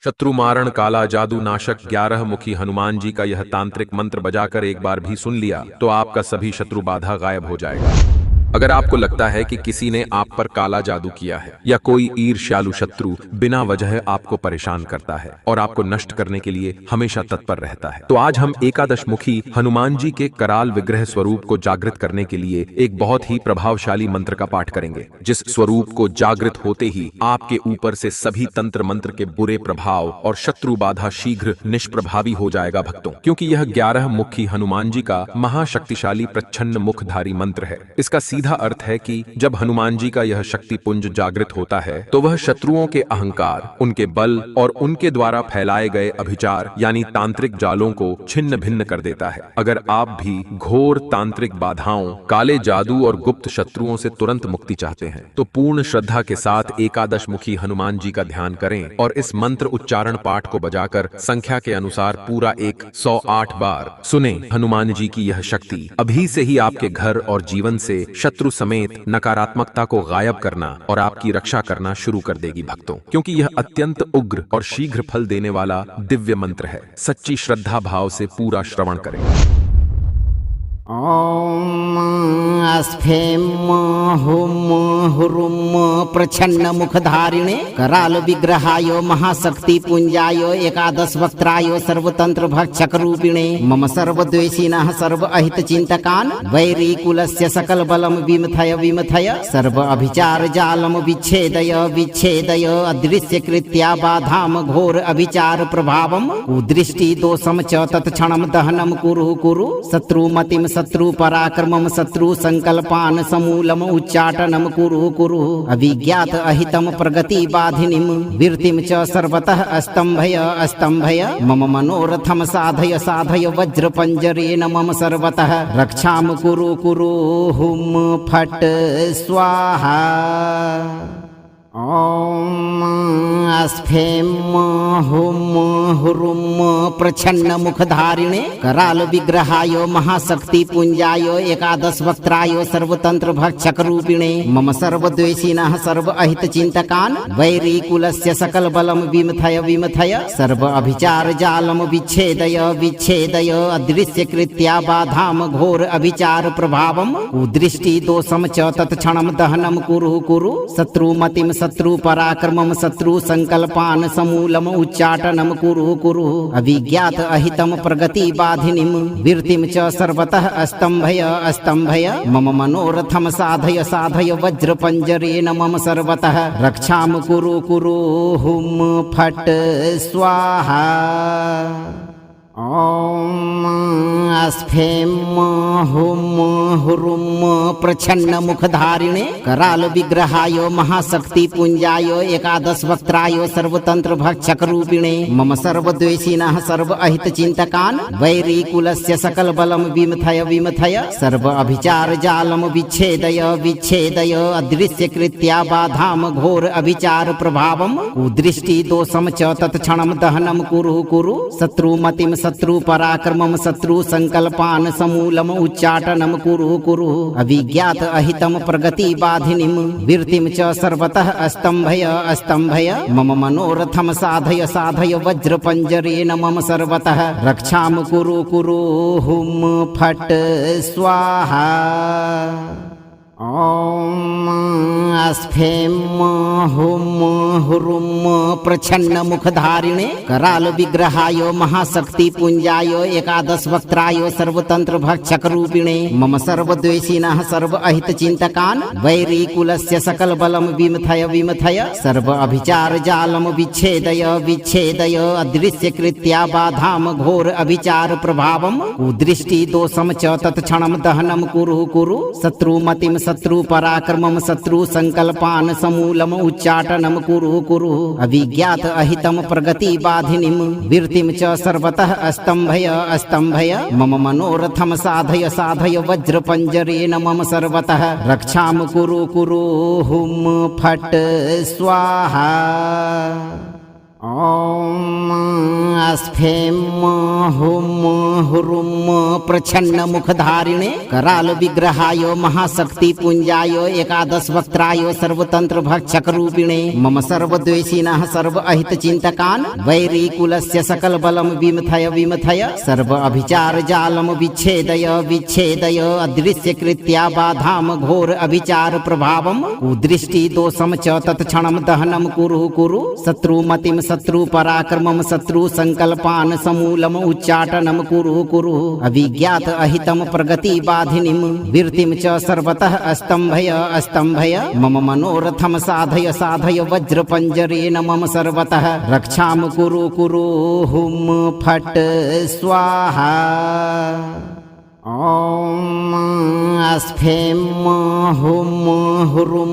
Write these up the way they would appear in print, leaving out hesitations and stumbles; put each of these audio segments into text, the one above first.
शत्रु मारण काला जादू नाशक 11 मुखी हनुमान जी का यह तांत्रिक मंत्र बजाकर एक बार भी सुन लिया तो आपका सभी शत्रु बाधा गायब हो जाएगा। अगर आपको लगता है कि किसी ने आप पर काला जादू किया है या कोई ईर्ष्यालु शत्रु बिना वजह आपको परेशान करता है और आपको नष्ट करने के लिए हमेशा तत्पर रहता है, तो आज हम एकादश मुखी हनुमान जी के कराल विग्रह स्वरूप को जागृत करने के लिए एक बहुत ही प्रभावशाली मंत्र का पाठ करेंगे, जिस स्वरूप को जागृत होते ही आपके ऊपर से सभी तंत्र मंत्र के बुरे प्रभाव और शत्रु बाधा शीघ्र निष्प्रभावी हो जाएगा भक्तों, क्योंकि यह 11 मुखी हनुमान जी का महाशक्तिशाली प्रच्छन्न मुखधारी मंत्र है। इसका सीधा अर्थ है कि जब हनुमान जी का यह शक्ति पुंज जागृत होता है तो वह शत्रुओं के अहंकार, उनके बल और उनके द्वारा फैलाए गए अभिचार यानी तांत्रिक जालों को छिन्न भिन्न कर देता है। अगर आप भी घोर तांत्रिक बाधाओं, काले जादू और गुप्त शत्रुओं से तुरंत मुक्ति चाहते हैं तो पूर्ण श्रद्धा के साथ एकादश मुखी हनुमान जी का ध्यान करें और इस मंत्र उच्चारण पाठ को बजाकर संख्या के अनुसार पूरा 108 बार सुने। हनुमान जी की यह शक्ति अभी से ही आपके घर और जीवन से शत्रु समेत नकारात्मकता को गायब करना और आपकी रक्षा करना शुरू कर देगी भक्तों, क्योंकि यह अत्यंत उग्र और शीघ्र फल देने वाला दिव्य मंत्र है। सच्ची श्रद्धा भाव से पूरा श्रवण करें। ओम अस्फेम हुम हुरुम प्रच्छन्न मुखधारिणे कराल विग्रहाय महाशक्ति पुंजाय एकादश वक्त्राय सर्वतंत्र भक्षक रूपिणे मम सर्वद्वेषिणः सर्व अहित चिंतकान् वैरी कुलस्य सकल बलम विमथय विमथय सर्व अभिचार जालम विच्छेदय विच्छेदय अदृश्य कृत्या बाधाम घोर अभिचार प्रभावम कुदृष्टि दोषम च तत्क्षणम दहनम कुरु कुरु शत्रुमतिम शत्रु पराक्रमम शत्रु संकल्पान समूलम उच्चाटनम कुरु कुरु अभिज्ञात अहितम प्रगति बाधिनीम वीर्तिम च सर्वतः अस्तंभय अस्तंभय मम मनोरथम साधय साधय वज्र पंजरेण मम सर्वतः रक्षाम कुरु कुरु हुम फट स्वाहा। ओम अस्फेम हुम हुरुम प्रच्छन्न मुखधारिणे कराल विग्रहाय महाशक्ति पुंजाय एकादश वक्त्राय सर्वतंत्र भक्षक रूपिणे मम सर्वद्वेषिणः सर्व अहित चिंतकान् वैरी कुलस्य सकल बलम विमथय विमथय सर्व अभिचार जालम विच्छेदय विच्छेदय अदृश्य कृत्या बाधाम घोर अभिचार प्रभावम कुदृष्टि दोषम च तत्क्षणम दहनम कुरु कुरु शत्रुमतिम शत्रु पराक्रमम शत्रु संकल्पान समूलम उच्चाटनम कुरु कुरु अभिज्ञात अहितम प्रगति बाधिनीम वीर्तिम च सर्वतः अस्तंभय अस्तंभय मम मनोरथम साधय साधय वज्र पंजरेण मम सर्वतः रक्षाम कुरु कुरु हुम फट स्वाहा। ओम अस्फेम हुम हुरुम प्रच्छन्न मुखधारिणे कराल विग्रहाय महाशक्ति पुंजाय एकादश वक्त्राय सर्वतंत्र भक्षक रूपिणे मम सर्वद्वेषिणः सर्व अहित चिंतकान् वैरी कुलस्य सकल बलम विमथय विमथय सर्व अभिचार जालम विच्छेदय विच्छेदय अदृश्य कृत्या बाधाम घोर अभिचार प्रभावम कुदृष्टि दोषम च तत्क्षणम दहनम कुरु कुरु शत्रुमतिम शत्रु पराक्रमम शत्रु संकल्पान समूलम उच्चाटनम कुरु कुरु अभिज्ञात अहितम प्रगति बाधिनीम वीर्तिम च सर्वतः अस्तंभय अस्तंभय मम मनोरथम साधय साधय वज्र पंजरेण मम सर्वतः रक्षाम कुरु कुरु हुम फट स्वाहा। ओम अस्फेम हुम हुरुम प्रच्छन्न मुखधारिणे कराल विग्रहाय महाशक्ति पुंजाय एकादश वक्त्राय सर्वतंत्र भक्षक रूपिणे मम सर्वद्वेषिणः सर्व अहित चिंतकान् वैरी कुलस्य सकल बलम विमथय विमथय सर्व अभिचार जालम विच्छेदय विच्छेदय अदृश्य कृत्या बाधाम घोर अभिचार प्रभावम कुदृष्टि दोषम च तत्क्षणम दहनम कुरु कुरु शत्रुमतिम शत्रु पराक्रमम शत्रु संकल्पान समूलम उच्चाटनम कुरु कुरु अभिज्ञात अहितम प्रगति बाधिनीम वीर्तिम च सर्वतः अस्तंभय अस्तंभय मम मनोरथम साधय साधय वज्र पंजरेण मम सर्वतः रक्षाम कुरु कुरु हुम फट स्वाहा। ओम स्फेम हुम हुरुम प्रछन्न मुखधारिणे कराल विग्रहाय महाशक्ति पुंजाय एकादश वक्त्राय सर्वतंत्र भक्षक रूपिणे मम सर्वद्वेषिणः सर्व अहित चिंतकान् वैरी कुलस्य सकल बलम विमथय विमथय सर्व अभिचार जालम विच्छेदय विच्छेदय अदृश्य कृत्या बाधाम घोर अभिचार प्रभावम कुदृष्टि दोषम च तत्क्षणम दहनम कुरु कुरु शत्रुमतिम शत्रु पराक्रमम शत्रु संकल्पान समूलम उच्चाटनम कुरु कुरु अविज्ञात अहितम प्रगति बाधिनीम वीर्तिम च सर्वतः अस्तंभय अस्तंभय मम मनोरथम साधय साधय वज्र पंजरेण मम सर्वतः रक्षाम कुरु कुरु हुम फट स्वाहा। ओम स्फेम हुम हुरुम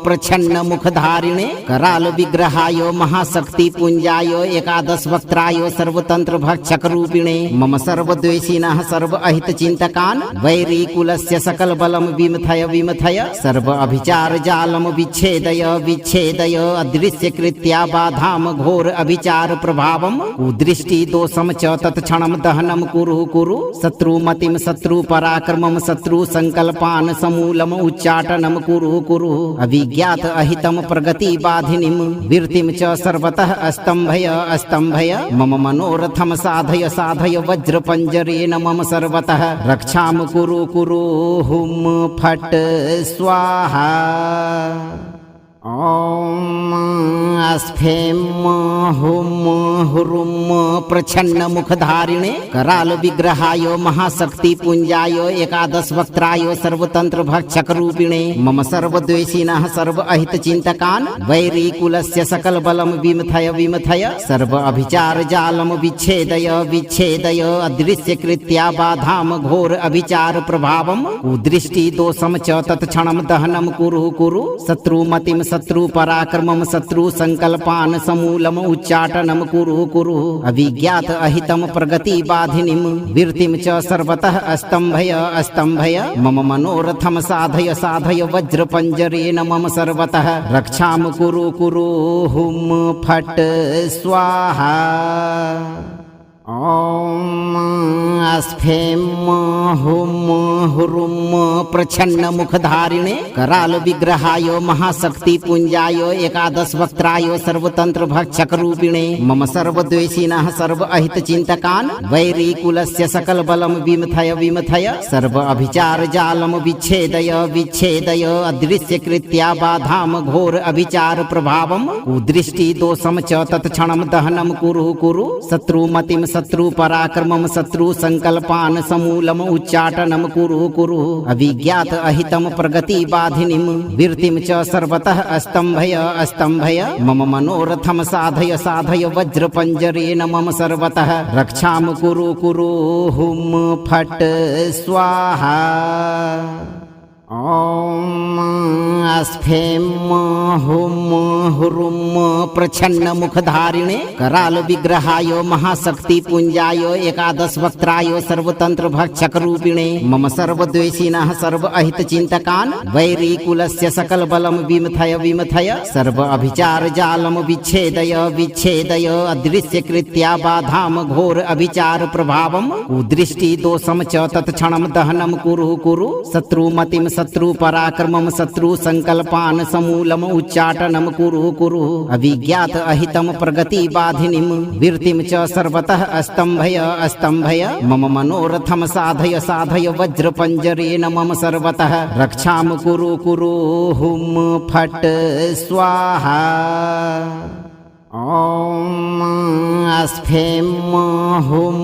प्रछन्न मुखधारिणे कराल विग्रहाय महाशक्ति पुंजाय एकादश वक्त्राय सर्वतंत्र भक्षक रूपिणे मम सर्वद्वेषिणः सर्व अहित चिंतकान् वैरी कुलस्य सकल बलम विमथय विमथय सर्व अभिचार जालम विच्छेदय विच्छेदय अदृश्य कृत्या बाधाम घोर अभिचार प्रभावम कुदृष्टि दोषम च तत्क्षणम दहनम कुरु कुरु शत्रुमतिम शत्रु पराक्रमम शत्रु संकल्पान समूलम उच्चाटनम कुरु कुरु अविज्ञात अहितम प्रगति बाधिनीम वीर्तिम च सर्वतः अस्तंभय अस्तंभय मम मनोरथम साधय साधय वज्र पंजरेण मम सर्वतः रक्षाम कुरु कुरु हुम फट स्वाहा। ओम स्फेम हुम हुरुम प्रछन्न मुखधारिणे कराल विग्रहाय महाशक्ति पुंजाय एकादश वक्त्राय सर्वतंत्र भक्षक रूपिणे मम सर्वद्वेषिणः सर्व अहित चिंतकान् वैरी कुलस्य सकल बलम विमथय विमथय सर्व अभिचार जालम विच्छेदय विच्छेदय अदृश्य कृत्या बाधाम घोर अभिचार प्रभावम कुदृष्टि दोषम च तत्क्षणम दहनम कुरु कुरु शत्रुमतिम शत्रु पराक्रमम शत्रु संकल्पान समूलम उच्चाटनम कुरु कुरु अविज्ञात अहितम प्रगति बाधिनीम वीर्तिम च सर्वतः अस्तंभय अस्तंभय मम मनोरथम साधय साधय वज्र पंजरेण मम सर्वतः रक्षाम कुरु कुरु हुम फट स्वाहा। ओम स्फेम हुम हुरुम प्रछन्न मुखधारिणे कराल विग्रहाय महाशक्ति पुंजाय एकादश वक्त्राय सर्वतंत्र भक्षक रूपिणे मम सर्वद्वेषिणः सर्व अहित चिंतकान् वैरी कुलस्य सकल बलम विमथय विमथय सर्व अभिचार जालम विच्छेदय विच्छेदय अदृश्य कृत्या बाधाम घोर अभिचार प्रभावम कुदृष्टि दोषम च तत्क्षणम दहनम कुरु कुरु शत्रुमतिम शत्रु पराक्रमम शत्रु संकल्पान समूलम उच्चाटनम कुरु कुरु अविज्ञात अहितम प्रगति बाधिनीम वीर्तिम च सर्वतः अस्तंभय अस्तंभय मम मनोरथम साधय साधय वज्र पंजरेण मम सर्वतः रक्षाम कुरु कुरु हुम फट स्वाहा। ओम स्फेम हुम हुरुम प्रछन्न मुखधारिणे कराल विग्रहाय महाशक्ति पुंजाय एकादश वक्त्राय सर्वतंत्र भक्षक रूपिणे मम सर्वद्वेषिणः सर्व अहित चिंतकान् वैरी कुलस्य सकल बलम विमथय विमथय सर्व अभिचार जालम विच्छेदय विच्छेदय अदृश्य कृत्या बाधाम घोर अभिचार प्रभावम कुदृष्टि दोषम च तत्क्षणम दहनम कुरु कुरु शत्रुमतिम शत्रु पराक्रमम शत्रु संकल्पान समूलम उच्चाटनम कुरु कुरु अविज्ञात अहितम प्रगति बाधिनीम वीर्तिम च सर्वतः अस्तंभय अस्तंभय मम मनोरथम साधय साधय वज्र पंजरेण मम सर्वतः रक्षाम कुरु कुरु हुम फट स्वाहा। ओम स्फेम हुम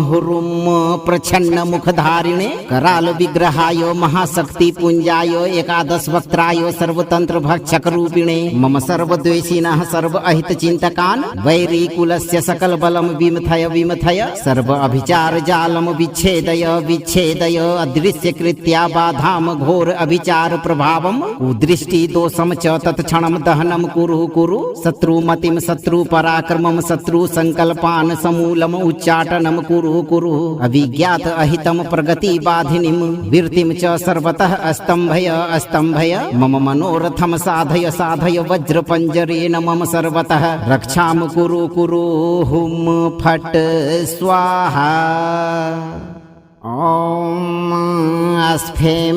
हुरुम प्रछन्न मुखधारिणे कराल विग्रहाय महाशक्ति पुंजाय एकादश वक्त्राय सर्वतंत्र भक्षक रूपिणे मम सर्वद्वेषिणः सर्व अहित चिंतकान् वैरी कुलस्य सकल बलम विमथय विमथय सर्व अभिचार जालम विच्छेदय विच्छेदय अदृश्य कृत्या बाधाम घोर अभिचार प्रभावम कुदृष्टि दोषम च तत्क्षणम दहनम कुरु कुरु शत्रुमतिम शत्रु पराक्रमम शत्रु संकल्पान समूलम उच्चाटनम कुरु कुरु अवि अभिज्ञात अहितम प्रगति बाधिनीम वीर्तिम च सर्वतः स्तंभय स्तंभय मम मनोरथम साधय साधय वज्र पंजरेण मम सर्वतः रक्षाम कुरु कुरु हुम फट स्वाहा। ॐ स्फें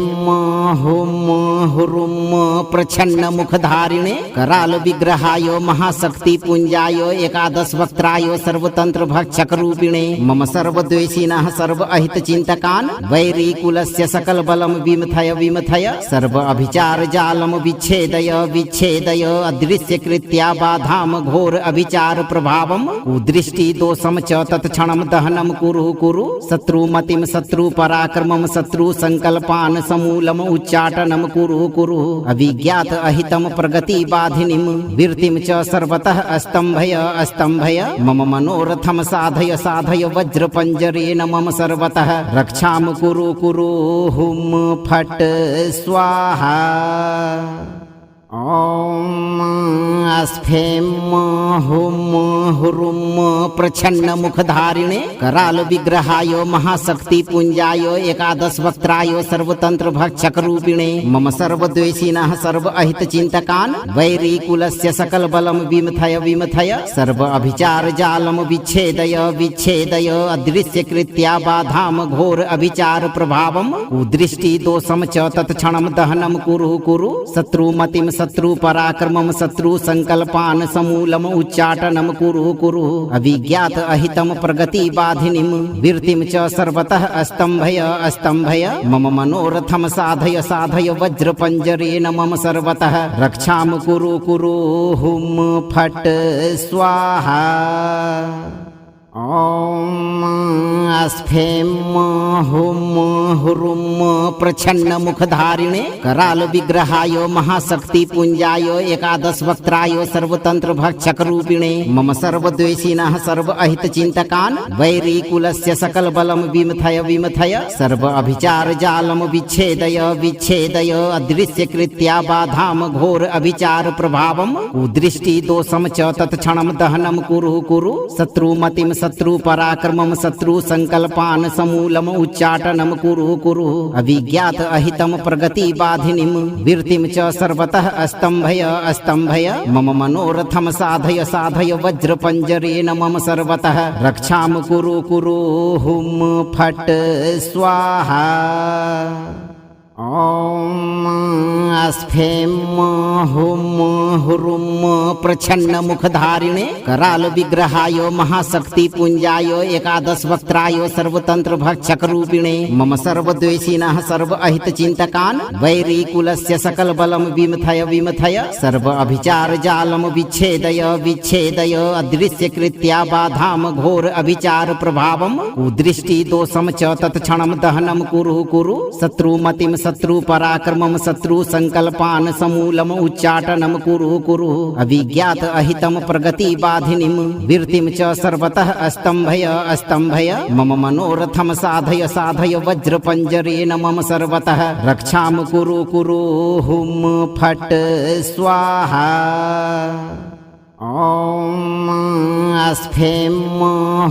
हुम हुरुम प्रछन्न मुखधारिणे कराल विग्रहाय महाशक्ति पुंजाय एकादश वक्त्राय सर्वतंत्र भक्षक रूपिणे मम सर्वद्वेषिणः सर्व अहित चिंतकान् वैरी कुलस्य सकल बलम विमथय विमथय सर्व अभिचार जालम विच्छेदय विच्छेदय अदृश्य कृत्या बाधाम घोर अभिचार प्रभावम कुदृष्टि दोषम च तत्क्षणम दहनम कुरु कुरु शत्रुमतिम शत्रु पराक्रमम शत्रु संकल्पान समूलम उच्चाटनम कुरु कुरु अभिज्ञात अहितम प्रगति बाधिनीम वीर्तिम च सर्वतः स्तंभय स्तंभय मम मनोरथम साधय साधय वज्र पंजरेण मम सर्वतः रक्षाम कुरु कुरु हुम फट स्वाहा। ॐ स्फें हुम हुरुम प्रछन्न मुखधारिणे कराल विग्रहाय महाशक्ति पुंजाय एकादश वक्त्राय सर्वतंत्र भक्षक रूपिणे मम सर्वद्वेषिणः सर्व अहित चिंतकान् वैरी कुलस्य सकल बलम विमथय विमथय सर्व अभिचार जालम विच्छेदय विच्छेदय अदृश्य कृत्या बाधाम घोर अभिचार प्रभावम कुदृष्टि दोषम च तत्क्षणम दहनम कुरु कुरु शत्रुमतिम शत्रु पराक्रमम शत्रु संकल्पान समूलम उच्चाटनम कुरु कुरु अभिज्ञात अहितम प्रगति बाधिनीम वीर्तिम च सर्वतः स्तंभय स्तंभय मम मनोरथम साधय साधय वज्र पंजरेण मम सर्वतः रक्षाम कुरु कुरु हुम फट स्वाहा। ॐ स्फें हुम हुरुम प्रछन्न मुखधारिणे कराल विग्रहाय महाशक्ति पुंजाय एकादश वक्त्राय सर्वतंत्र भक्षक रूपिणे मम सर्वद्वेषिणः सर्व अहित चिंतकान् वैरी कुलस्य सकल बलम विमथय विमथय सर्व अभिचार जालम विच्छेदय विच्छेदय अदृश्य कृत्या बाधाम घोर अभिचार प्रभावम कुदृष्टि दोषम च तत्क्षणम दहनम कुरु कुरु शत्रुमतिम शत्रु पराक्रमम शत्रु संकल्पान समूलम उच्चाटनम कुरु कुरु अभिज्ञात अहितम प्रगति बाधिनीम वीर्तिम च सर्वतः स्तंभय स्तंभय मम मनोरथम साधय साधय वज्र पंजरेण मम सर्वतः रक्षाम कुरु कुरु हुम फट स्वाहा। ॐ स्फें हुम हुरुम प्रछन्न मुखधारिणे कराल विग्रहाय महाशक्ति पुंजाय एकादश वक्त्राय सर्वतंत्र भक्षक रूपिणे मम सर्वद्वेषिणः सर्व अहित चिंतकान् वैरी कुलस्य सकल बलम विमथय विमथय सर्व अभिचार जालम विच्छेदय विच्छेदय अदृश्य कृत्या बाधाम घोर अभिचार प्रभावम कुदृष्टि दोषम च तत्क्षणम दहनम कुरु कुरु शत्रुमतिम शत्रु पराक्रमम शत्रु संकल्पान समूलम उच्चाटनम कुरु कुरु अभिज्ञात अहितम प्रगति बाधिनीम वीर्तिम च सर्वतः स्तंभय स्तंभय मम मनोरथम साधय साधय वज्र पंजरेण मम सर्वतः रक्षाम कुरु कुरु हुम फट स्वाहा। ॐ स्फें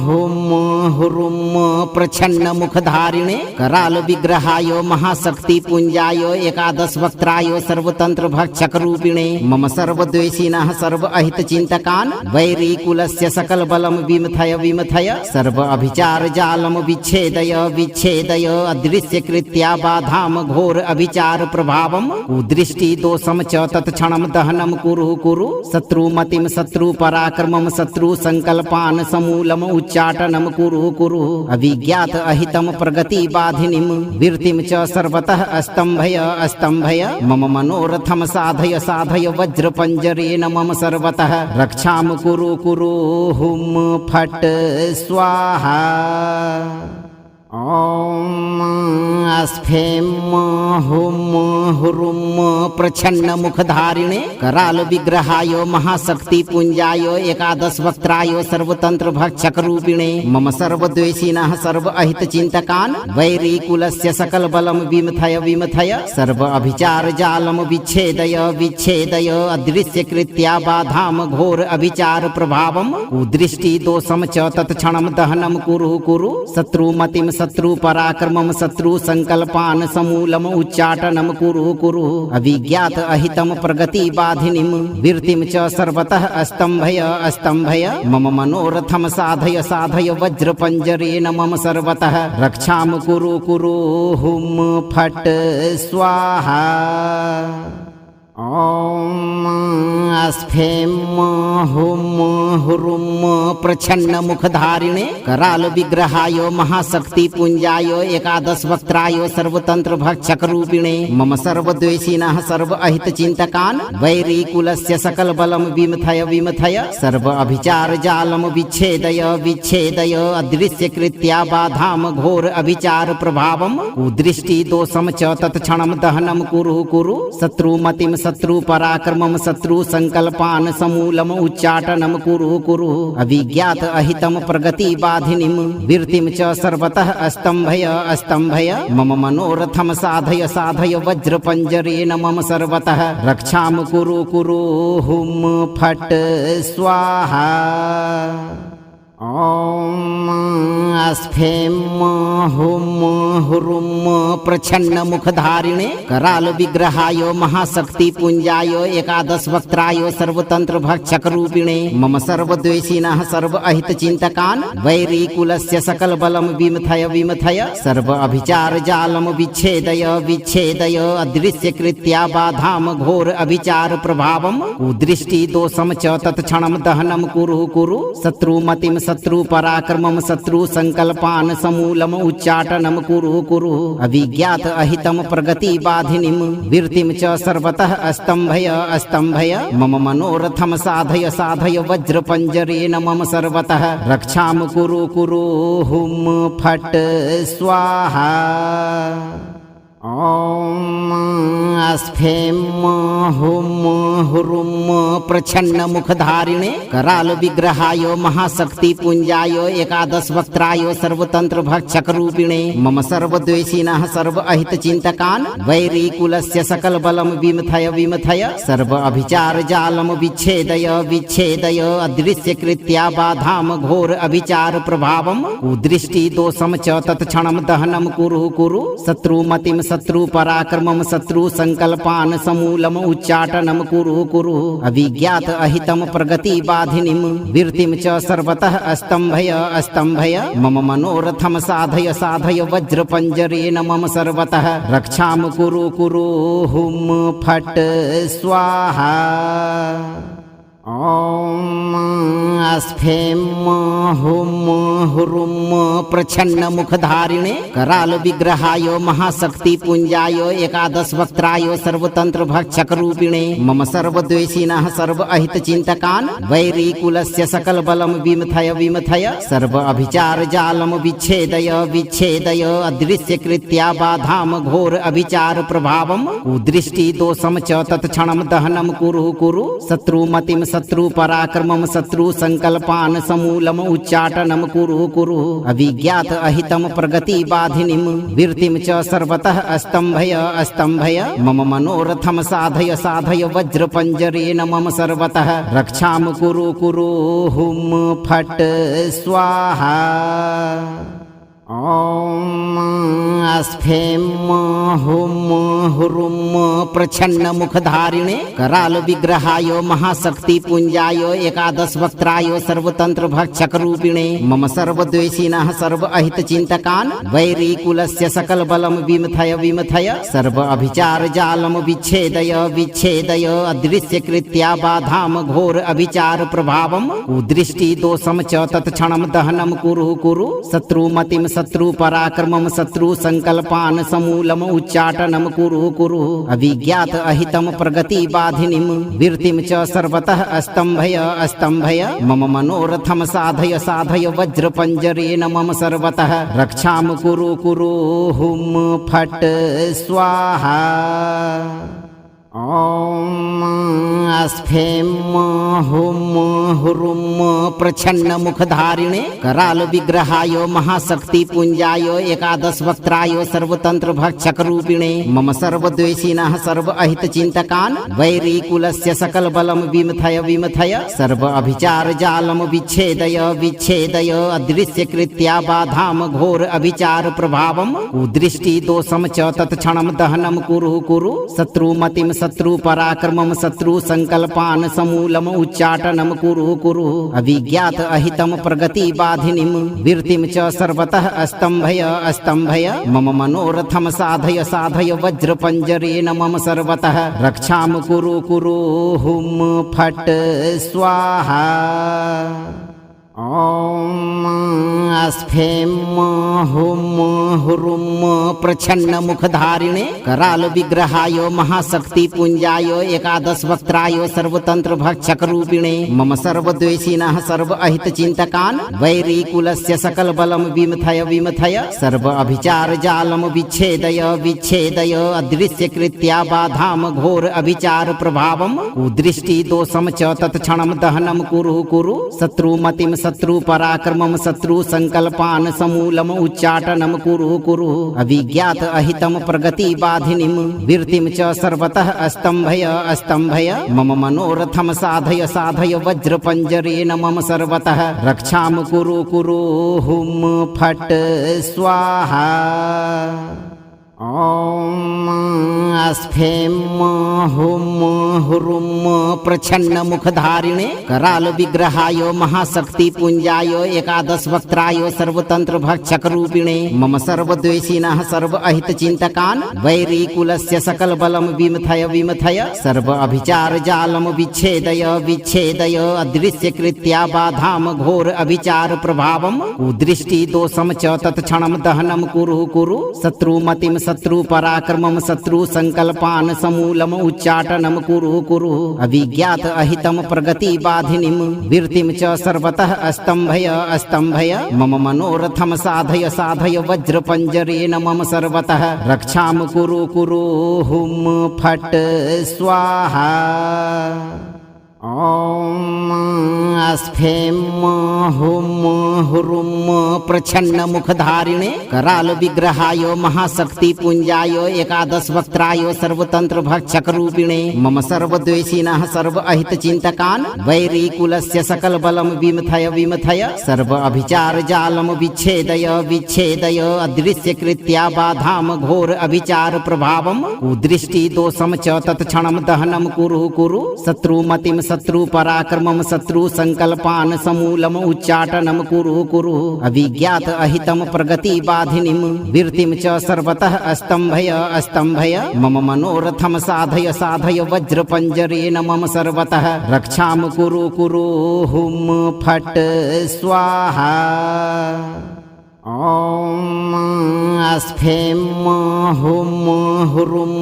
हुम हुरुम प्रछन्न मुखधारिणे कराल विग्रहाय महाशक्ति पुंजाय एकादश वक्त्राय सर्वतंत्र भक्षक रूपिणे मम सर्वद्वेषिणः सर्व अहित चिंतकान् वैरी कुलस्य सकल बलम विमथय विमथय सर्व अभिचार जालम विच्छेदय विच्छेदय अदृश्य कृत्या बाधाम घोर अभिचार प्रभावम कुदृष्टि दोषम च तत्क्षणम दहनम कुरु कुरु शत्रुमतिम शत्रु पराक्रमम शत्रु संकल्पान समूलम उच्चाटनम कुरु कुरु अभिज्ञात अहितम प्रगति बाधिनीम वीर्तिम च सर्वतः स्तंभय स्तंभय मम मनोरथम साधय साधय वज्र पंजरेण मम सर्वतः रक्षाम कुरु कुरु हुम फट स्वाहा। ॐ स्फें हुं हुरुं प्रच्छन्नमुखधारिणे करालविग्रहाय महाशक्तिपुञ्जाय एकादशवक्त्राय सर्वतन्त्रभक्षकरूपिणे मम सर्वद्वेषिणः सर्व अहितचिन्तकान् वैरीकुलस्य सकलबलं विमथय सर्व अभिचारजालं विच्छेदय अदृश्यकृत्या बाधां घोर अभिचार प्रभावं कुदृष्टिदोषं च तत्क्षणं दहनं कुरु शत्रुमतिं शत्रुपराक्रमं शत्रुसङ्कल्पान् समूलम् उच्चाटनं कुरु अभिज्ञात अहितं प्रगतिबाधिनीं वृत्तिं च सर्वतः अस्तम्भय मम मनोरथं साधय वज्रपञ्जरेण मम सर्वतः रक्षां कुरु हुं फट् स्वाहा। ॐ स्फें हुं हुरुं प्रच्छन्नमुखधारिणे करालविग्रहाय महाशक्तिपुञ्जाय एकादशवक्त्राय सर्वतन्त्रभक्षकरूपिणे मम सर्वद्वेषिणः सर्व अहितचिन्तकान् वैरीकुलस्य सकलबलं विमथय सर्व अभिचारजालं विच्छेदय अदृश्यकृत्या बाधां घोर अभिचार प्रभावं कुदृष्टिदोषं च तत्क्षणं दहनं कुरु शत्रुमतिं शत्रुपराक्रमं शत्रुसङ्कल्पान् समूलम् उच्चाटनं कुरु अभिज्ञात अहितं प्रगतिबाधिनीं वृत्तिं च सर्वतः अस्तम्भय मम मनोरथं साधय वज्रपञ्जरेण मम सर्वतः रक्षां कुरु हुं फट् स्वाहा। ॐ स्फें हुं हुरुं प्रच्छन्नमुखधारिणे करालविग्रहाय महाशक्तिपुञ्जाय एकादशवक्त्राय सर्वतन्त्रभक्षकरूपिणे मम सर्वद्वेषिणः सर्व अहितचिन्तकान् वैरीकुलस्य सकलबलं विमथय सर्व अभिचारजालं विच्छेदय अदृश्यकृत्या बाधां घोर अभिचार प्रभावं कुदृष्टिदोषं च तत्क्षणं दहनं कुरु शत्रुमतिं शत्रुपराक्रमं शत्रुसङ्कल्पान् समूलम् उच्चाटनं कुरु अभिज्ञात अहितं प्रगतिबाधिनीं वृत्तिं च सर्वतः अस्तम्भय मम मनोरथं साधय वज्रपञ्जरेण मम सर्वतः रक्षां कुरु हुं फट् स्वाहा। ॐ स्फें हुं हुरुं प्रच्छन्नमुखधारिणे करालविग्रहाय महाशक्तिपुञ्जाय एकादशवक्त्राय सर्वतन्त्रभक्षकरूपिणे मम सर्वद्वेषिणः सर्व अहितचिन्तकान् वैरीकुलस्य सकलबलं विमथय सर्व अभिचारजालं विच्छेदय अदृश्यकृत्या बाधां घोर अभिचार प्रभावं कुदृष्टिदोषं च तत्क्षणं दहनं कुरु शत्रुमतिं शत्रुपराक्रमं शत्रुसङ्कल्पान् समूलम् उच्चाटनं कुरु अभिज्ञात अहितं प्रगतिबाधिनीं वृत्तिं च सर्वतः अस्तम्भय मम मनोरथं साधय वज्रपञ्जरेण मम सर्वतः रक्षां कुरु हुं फट् स्वाहा। ॐ स्फें हुं हुरुं प्रच्छन्नमुखधारिणे करालविग्रहाय महाशक्तिपुञ्जाय एकादशवक्त्राय सर्वतन्त्रभक्षकरूपिणे मम सर्वद्वेषिणः सर्व अहितचिन्तकान् वैरीकुलस्य सकलबलं विमथय सर्व अभिचारजालं विच्छेदय अदृश्यकृत्या बाधां घोर अभिचार प्रभावं कुदृष्टिदोषं च तत्क्षणं दहनं कुरु शत्रुमतिं शत्रुपराक्रमं शत्रुसङ्कल्पान् समूलम् उच्चाटनं कुरु अभिज्ञात अहितं प्रगतिबाधिनीं वृत्तिं च सर्वतः अस्तम्भय मम मनोरथं साधय वज्रपञ्जरेण मम सर्वतः रक्षां कुरु हुं फट् स्वाहा। ॐ स्फें हुं हुरुं प्रच्छन्नमुखधारिणे करालविग्रहाय महाशक्तिपुञ्जाय एकादशवक्त्राय सर्वतन्त्रभक्षकरूपिणे मम सर्वद्वेषिणः सर्व अहितचिन्तकान् वैरीकुलस्य सकलबलं विमथय सर्व अभिचारजालं विच्छेदय अदृश्यकृत्या बाधां घोर अभिचार प्रभावं कुदृष्टिदोषं च तत्क्षणं दहनं कुरु शत्रुमतिं शत्रु पराक्रमं शत्रु संकल्पान् समूलम उच्चाटनं कुरु कुरु अभिज्ञात अहितं प्रगति बाधिनीं वीर्तिं च सर्वतः अस्तंभय अस्तंभय मम मनोरथं साधय साधय वज्रपंजरेण मम सर्वतः रक्षां कुरु कुरु हुं फट् स्वाहा। ॐ अस्फें हुं हुरुं प्रछन्न मुखधारिणे कराल विग्रहाय महाशक्ति पुंजाय एकादश वक्त्राय सर्वतंत्र भक्षक रूपिणे मम सर्वद्वेषिणः सर्व अहित चिंतकान् वैरी कुलस्य सकल बलम विमथय विमथय सर्व अभिचार जालम विच्छेदय विच्छेदय अदृश्य कृत्या बाधाम घोर अभिचार प्रभावम कुदृष्टि दोषम च तत्क्षणम दहनम कुरु कुरु शत्रुमतिम शत्रु पराक्रमं शत्रु संकल्पान् समूलम उच्चाटनं कुरु कुरु अभिज्ञात अहितं प्रगति बाधिनीं वीर्तिं च सर्वतः अस्तंभय अस्तंभय मम मनोरथं साधय साधय वज्रपंजरेण मम सर्वतः रक्षां कुरु कुरु हुं फट् स्वाहा। ॐ अस्फें हुं हुरुं प्रछन्न मुखधारिणे कराल विग्रहाय महाशक्ति पुंजाय एकादश वक्त्राय सर्वतंत्र भक्षक रूपिणे मम सर्वद्वेषिणः सर्व अहित चिंतकान् वैरी कुलस्य सकल बलम विमथय विमथय सर्व अभिचार जालम विच्छेदय विच्छेदय अदृश्य कृत्या बाधाम घोर अभिचार प्रभावम कुदृष्टि दोषम च तत्क्षणम दहनम कुरु कुरु शत्रुमतिम शत्रु पराक्रमं शत्रु संकल्पान् समूलम उच्चाटनं कुरु कुरु अभिज्ञात अहितं प्रगति बाधिनीं वीर्तिं च सर्वतः अस्तंभय अस्तंभय मम मनोरथं साधय साधय वज्रपंजरेण मम सर्वतः रक्षां कुरु कुरु हुं फट् स्वाहा। ॐ अस्फें हुं हुरुं प्रछन्न मुखधारिणे कराल विग्रहाय महाशक्ति पुंजाय एकादश वक्त्राय सर्वतंत्र भक्षक रूपिणे मम सर्वद्वेषिणः सर्व अहित चिंतकान् वैरी कुलस्य सकल बलम विमथय विमथय सर्व अभिचार जालम विच्छेदय विच्छेदय अदृश्य कृत्या बाधाम घोर अभिचार प्रभावम कुदृष्टि दोषम च तत्क्षणम दहनम कुरु कुरु शत्रुमतिम शत्रु पराक्रमं शत्रु संकल्पान् समूलम उच्चाटनं कुरु कुरु अभिज्ञात अहितं प्रगति बाधिनीं वीर्तिं च सर्वतः अस्तंभय अस्तंभय मम मनोरथं साधय साधय वज्रपंजरेण मम सर्वतः रक्षां कुरु कुरु हुं फट् स्वाहा। ॐ अस्फें हुं हुरुं प्रछन्न मुखधारिणे कराल विग्रहाय महाशक्ति पुंजाय एकादश वक्त्राय सर्वतंत्र भक्षक रूपिणे मम सर्वद्वेषिणः सर्व अहित चिंतकान् वैरी कुलस्य सकल बलम विमथय विमथय सर्व अभिचार जालम विच्छेदय विच्छेदय अदृश्य कृत्या बाधाम घोर अभिचार प्रभावम कुदृष्टि दोषम च तत्क्षणम दहनम कुरु कुरु शत्रुमतिम शत्रु पराक्रमं शत्रु संकल्पान् समूलम उच्चाटनं कुरु कुरु अभिज्ञात अहितं प्रगति बाधिनीं वीर्तिं च सर्वतः अस्तंभय अस्तंभय मम मनोरथं साधय साधय वज्रपंजरेण मम सर्वतः रक्षां कुरु कुरु हुं फट् स्वाहा। ॐ अस्फें हुं हुरुं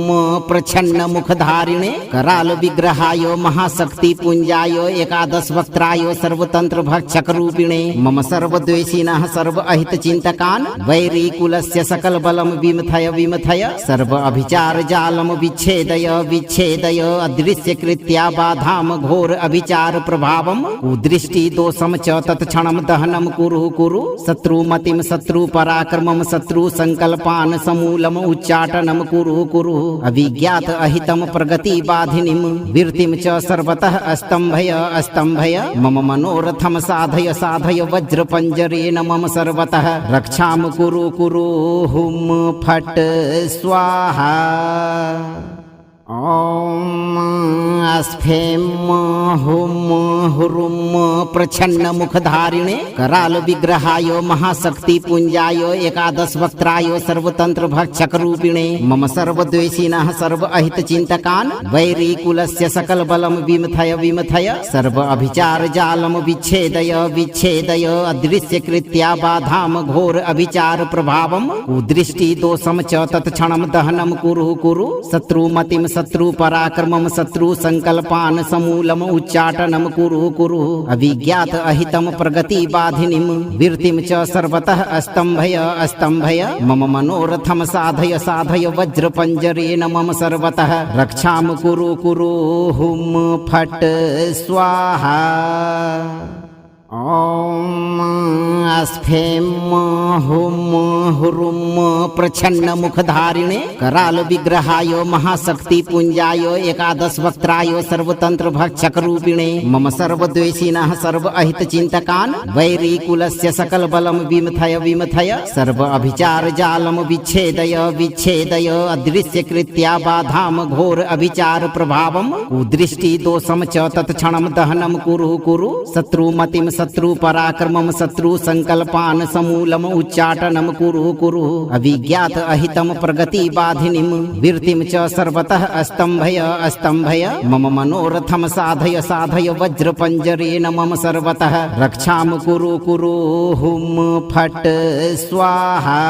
प्रछन्न मुखधारिणे कराल विग्रहाय महाशक्ति पुंजाय एकादश वक्त्राय सर्वतंत्र भक्षक रूपिणे मम सर्वद्वेषिणः सर्व अहित चिंतकान् वैरी कुलस्य सकल बलम विमथय विमथय सर्व अभिचार जालम विच्छेदय विच्छेदय अदृश्य कृत्या बाधाम घोर अभिचार प्रभावम कुदृष्टि दोषम च तत्क्षणम दहनम कुरु कुरु शत्रुमतिम शत्रु पराक्रमं शत्रु संकल्पान् समूलम उच्चाटनं कुरु कुरु अभिज्ञात अहितं प्रगति बाधिनीं वीर्तिं च सर्वतः अस्तंभय अस्तंभय मम मनोरथं साधय साधय वज्रपंजरेण मम सर्वतः रक्षां कुरु कुरु हुं फट् स्वाहा। ॐ स्फें हुं हुरुं प्रछन्न मुखधारिणे कराल विग्रहाय महाशक्ति पुंजाय एकादश वक्त्राय सर्वतंत्र भक्षक रूपिणे मम सर्वद्वेषिणः सर्व अहित चिंतकान् वैरी कुलस्य सकल बलम विमथय विमथय सर्व अभिचार जालम विच्छेदय विच्छेदय अदृश्य कृत्या बाधाम घोर अभिचार प्रभावम कुदृष्टि दोषम च तत्क्षणम दहनम कुरु कुरु शत्रुमतिम शत्रु पराक्रमम शत्रु संकल्पान समूलम उच्चाटनम कुरु कुरु अभिज्ञात अहितम प्रगति बाधिनीम वीर्तिम च सर्वतः अस्तंभय अस्तंभय मम मनोरथम साधय साधय वज्र पंजरेण मम सर्वतः रक्षाम कुरु कुरु हुम फट स्वाहा। ॐ स्फें हुं हुरुं प्रछन्न मुखधारिणे कराल विग्रहाय महाशक्ति पुंजाय एकादश वक्त्राय सर्वतंत्र भक्षक रूपिणे मम सर्वद्वेषिणः सर्व अहित चिंतकान् वैरी कुलस्य सकल बलम विमथय विमथय सर्व अभिचार जालम विच्छेदय विच्छेदय अदृश्य कृत्या बाधाम घोर अभिचार प्रभावम कुदृष्टि दोषम च तत्क्षणम दहनम कुरु कुरु शत्रुमतिम शत्रु पराक्रमम शत्रु संकल्पान समूलम उच्चाटनम कुरु कुरु अभिज्ञात अहितम प्रगति बाधिनीम वीर्तिम च सर्वतः अस्तंभय अस्तंभय मम मनोरथम साधय साधय वज्र पंजरेण मम सर्वतः रक्षाम कुरु कुरु हुम फट स्वाहा।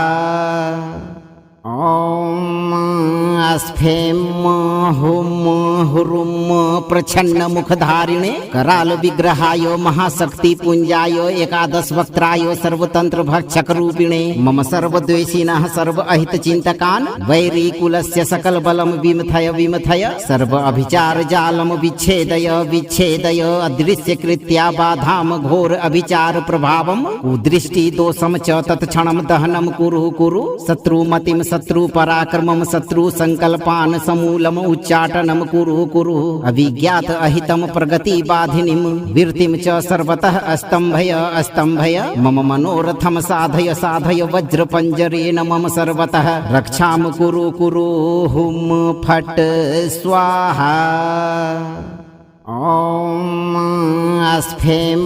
ॐ स्फें हुं हुरुं प्रछन्न मुखधारिणे कराल विग्रहाय महाशक्ति पुंजाय एकादश वक्त्राय सर्वतंत्र भक्षक रूपिणे मम सर्वद्वेषिणः सर्व अहित चिंतकान् वैरी कुलस्य सकल बलम विमथय विमथय सर्व अभिचार जालम विच्छेदय विच्छेदय अदृश्य कृत्या बाधाम घोर अभिचार प्रभावम कुदृष्टि दोषम च तत्क्षणम दहनम कुरु कुरु शत्रुमतिम शत्रु पराक्रमम शत्रु संकल्पान समूलम उच्चाटनम कुरु कुरु अभिज्ञात अहितम प्रगति बाधिनीम वीर्तिम च सर्वतः अस्तंभय अस्तंभय मम मनोरथम साधय साधय वज्र पंजरेण मम सर्वतः रक्षाम कुरु कुरु हुम फट स्वाहा। ॐ स्फें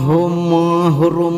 हुं हुरुं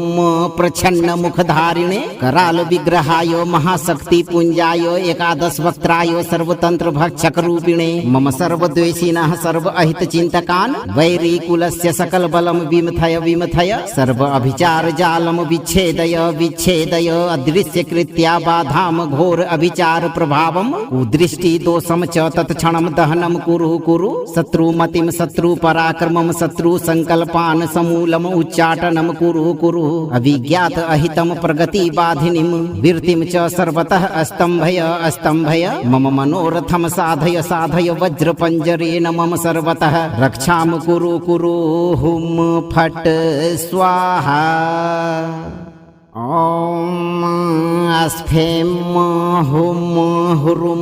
प्रछन्न मुखधारिणे कराल विग्रहाय महाशक्ति पुंजाय एकादश वक्त्राय सर्वतंत्र भक्षक रूपिणे मम सर्वद्वेषिणः सर्व अहित चिंतकान् वैरी कुलस्य सकल बलम विमथय विमथय सर्व अभिचार जालम विच्छेदय विच्छेदय अदृश्य कृत्या बाधाम घोर अभिचार प्रभावम कुदृष्टि दोषम च तत्क्षणम दहनम कुरु कुरु शत्रुमतिम शत्रु पराक्रमम शत्रु संकल्पान समूलम उच्चाटनम कुरु कुरु अभिज्ञात अहितम प्रगति बाधिनीम वीर्तिम च सर्वतः अस्तंभय अस्तंभय मम मनोरथम साधय साधय वज्र पंजरेण मम सर्वतः रक्षाम कुरु कुरु हुम फट स्वाहा। ॐ स्फें हुं हुरुं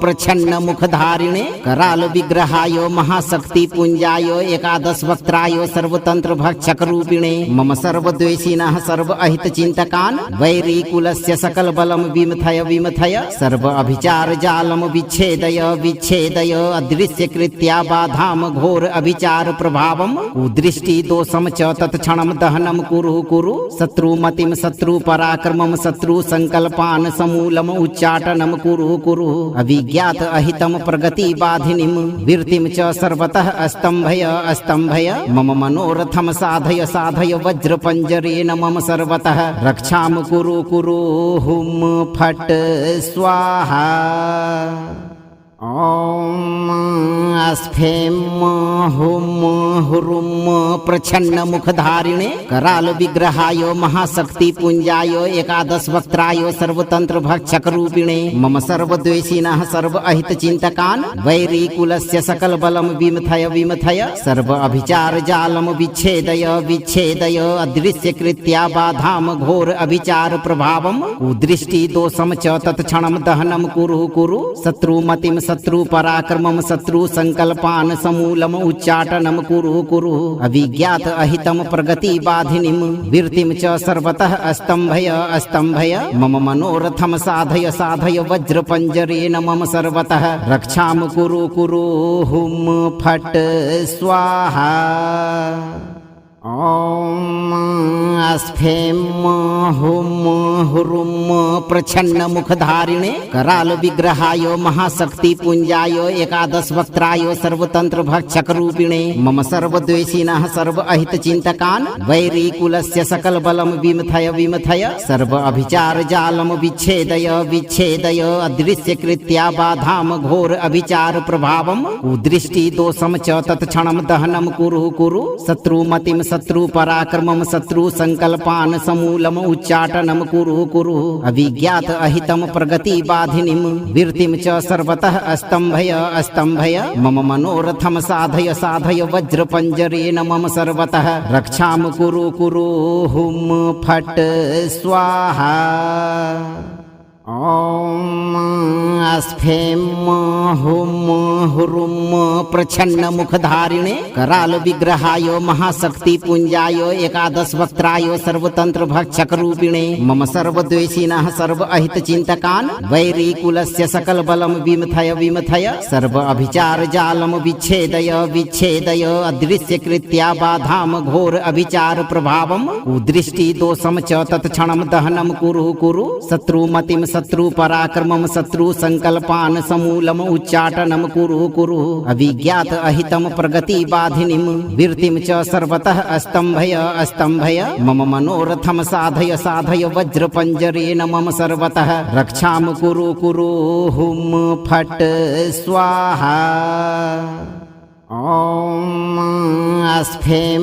प्रछन्न मुखधारिणे कराल विग्रहाय महाशक्ति पुंजाय एकादश वक्त्राय सर्वतंत्र भक्षक रूपिणे मम सर्वद्वेषिणः सर्व अहित चिंतकान् वैरी कुलस्य सकल बलम विमथय विमथय सर्व अभिचार जालम विच्छेदय विच्छेदय अदृश्य कृत्या बाधाम घोर अभिचार प्रभावम कुदृष्टि दोषम च तत्क्षणम दहनम कुरु कुरु शत्रुमतिम शत्रु पराक्रमम शत्रु संकल्पान समूलम उच्चाटनम कुरु कुरु अभिज्ञात अहितम प्रगति बाधिनीम वीर्तिम च सर्वतः अस्तंभय अस्तंभय मम मनोरथम साधय साधय वज्र पंजरेण मम सर्वतः रक्षाम कुरु कुरु हुम फट स्वाहा। ॐ स्फें हुं हुरुं प्रछन्न मुखधारिणे कराल विग्रहाय महाशक्ति पुंजाय एकादश वक्त्राय सर्वतंत्र भक्षक रूपिणे मम सर्वद्वेषिणः सर्व अहित चिंतकान् वैरी कुलस्य सकल बलम विमथय विमथय सर्व अभिचार जालम विच्छेदय विच्छेदय अदृश्य कृत्या बाधाम घोर अभिचार प्रभावम कुदृष्टि दोषम च तत्क्षणम दहनम कुरु कुरु शत्रुमतिम शत्रु पराक्रमं शत्रु संकल्पान् समूलम उच्चाटनं कुरु कुरु अभिज्ञात अहितं प्रगति बाधिनीं वीर्तिं च सर्वतः अस्तंभय मम मनोरथं साधय साधय वज्रपंजरेण मम सर्वतः रक्षां कुरु कुरु हुम फट् स्वाहा। ॐ अस्फें हुम हुरुम प्रछन्न मुखधारिणे कराल विग्रहाय महाशक्ति पुंजाय एकादश वक्त्राय सर्वतंत्र भक्षक रूपिणे मम सर्वद्वेषिणः सर्व अहित चिंतकान् वैरी कुलस्य सकल बलम विमथय विमथय सर्व अभिचार जालम विच्छेदय विच्छेदय अदृश्य कृत्या बाधाम घोर अभिचार प्रभावम कुदृष्टि दोषम च तत्क्षणम दहनम कुरु कुरु शत्रुमतिम शत्रु पराक्रमं शत्रु संकल्पान् समूलम उच्चाटनं कुरु कुरु अभिज्ञात अहितं प्रगति बाधिनीं वीर्तिं च सर्वतः अस्तंभय मम मनोरथं साधय साधय वज्रपंजरेण मम सर्वतः रक्षां कुरु कुरु हुम फट् स्वाहा। ॐ अस्फें हुम हुरुम प्रछन्न मुखधारिणे कराल विग्रहाय महाशक्ति पुंजाय एकादश वक्त्राय सर्वतंत्र भक्षक रूपिणे मम सर्वद्वेषिणः सर्व अहित चिंतकान् वैरी कुलस्य सकल बलम विमथय विमथय सर्व अभिचार जालम विच्छेदय विच्छेदय अदृश्य कृत्या बाधाम घोर अभिचार प्रभावम कुदृष्टि दोषम च तत्क्षणम दहनम कुरु कुरु शत्रुमतिम शत्रु पराक्रमं शत्रु संकल्पान् समूलम उच्चाटनं कुरु कुरु अभिज्ञात अहितं प्रगति बाधिनीं वीर्तिं च सर्वतः अस्तंभय मम मनोरथं साधय साधय वज्रपंजरेण मम सर्वतः रक्षां कुरु कुरु हुम फट् स्वाहा। ॐ अस्फें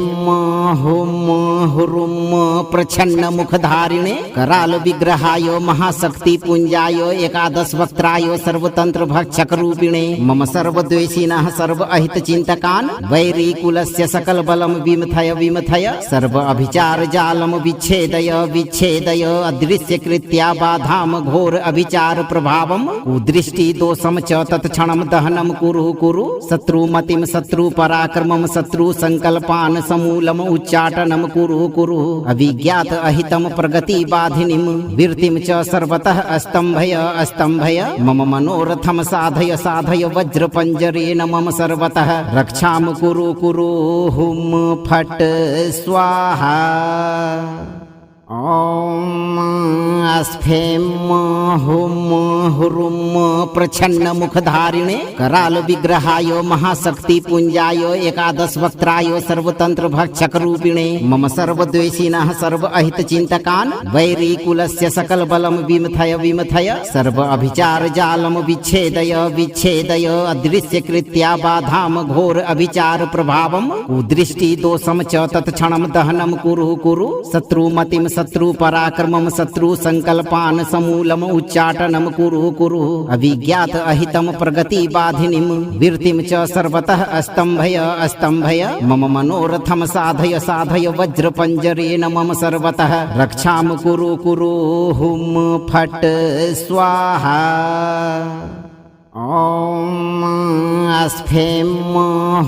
हुम हुरुम प्रछन्न मुखधारिणे कराल विग्रहाय महाशक्ति पुंजाय एकादश वक्त्राय सर्वतंत्र भक्षक रूपिणे मम सर्वद्वेषिणः सर्व अहित चिंतकान् वैरी कुलस्य सकल बलम विमथय विमथय सर्व अभिचार जालम विच्छेदय विच्छेदय अदृश्य कृत्या बाधाम घोर अभिचार प्रभावम कुदृष्टि दोषम च तत्क्षणम दहनम कुरु कुरु शत्रुमतिम शत्रु पराक्रमं शत्रु संकल्पान् समूलम उच्चाटनं कुरु कुरु अभिज्ञात अहितं प्रगति बाधिनीं वीर्तिं च सर्वतः अस्तंभय मम मनोरथं साधय साधय वज्रपंजरेण मम सर्वतः रक्षां कुरु कुरु हुम फट् स्वाहा। ॐ अस्फें हुम हुरुम प्रछन्न मुखधारिणे कराल विग्रहाय महाशक्ति पुंजाय एकादश वक्त्राय सर्वतंत्र भक्षक रूपिणे मम सर्वद्वेषिणः सर्व अहित चिंतकान् वैरी कुलस्य सकल बलम विमथय विमथय सर्व अभिचार जालम विच्छेदय विच्छेदय अदृश्य कृत्या बाधाम घोर अभिचार प्रभावम कुदृष्टि दोषम च तत्क्षणम दहनम कुरु कुरु शत्रुमतिम शत्रु पराक्रमं शत्रु संकल्पान् समूलम उच्चाटनं कुरु कुरु अभिज्ञात अहितं प्रगति बाधिनीं वीर्तिं च सर्वतः अस्तंभय मम मनोरथं साधय साधय वज्रपंजरेण मम सर्वतः रक्षां कुरु कुरु हुम फट् स्वाहा। ॐ अस्फें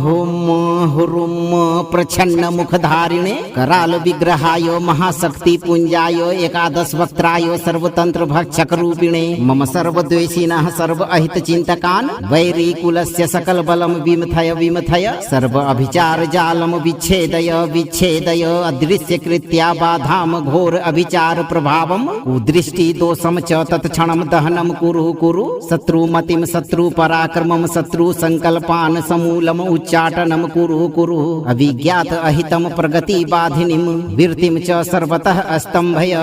हुम हुरुम प्रछन्न मुखधारिणे कराल विग्रहाय महाशक्ति पुंजाय एकादश वक्त्राय सर्वतंत्र भक्षक रूपिणे मम सर्वद्वेषिणः सर्व अहित चिंतकान् वैरी कुलस्य सकल बलम विमथय विमथय सर्व अभिचार जालम विच्छेदय विच्छेदय अदृश्य कृत्या बाधाम घोर अभिचार प्रभावम कुदृष्टि दोषम च तत्क्षणम दहनम कुरु कुरु शत्रुमतिम शत्रु पराक्रमं शत्रु संकल्पान् समूलम उच्चाटनं कुरु कुरु अभिज्ञात अहितं प्रगति बाधिनीं वीर्तिं च सर्वतः अस्तंभय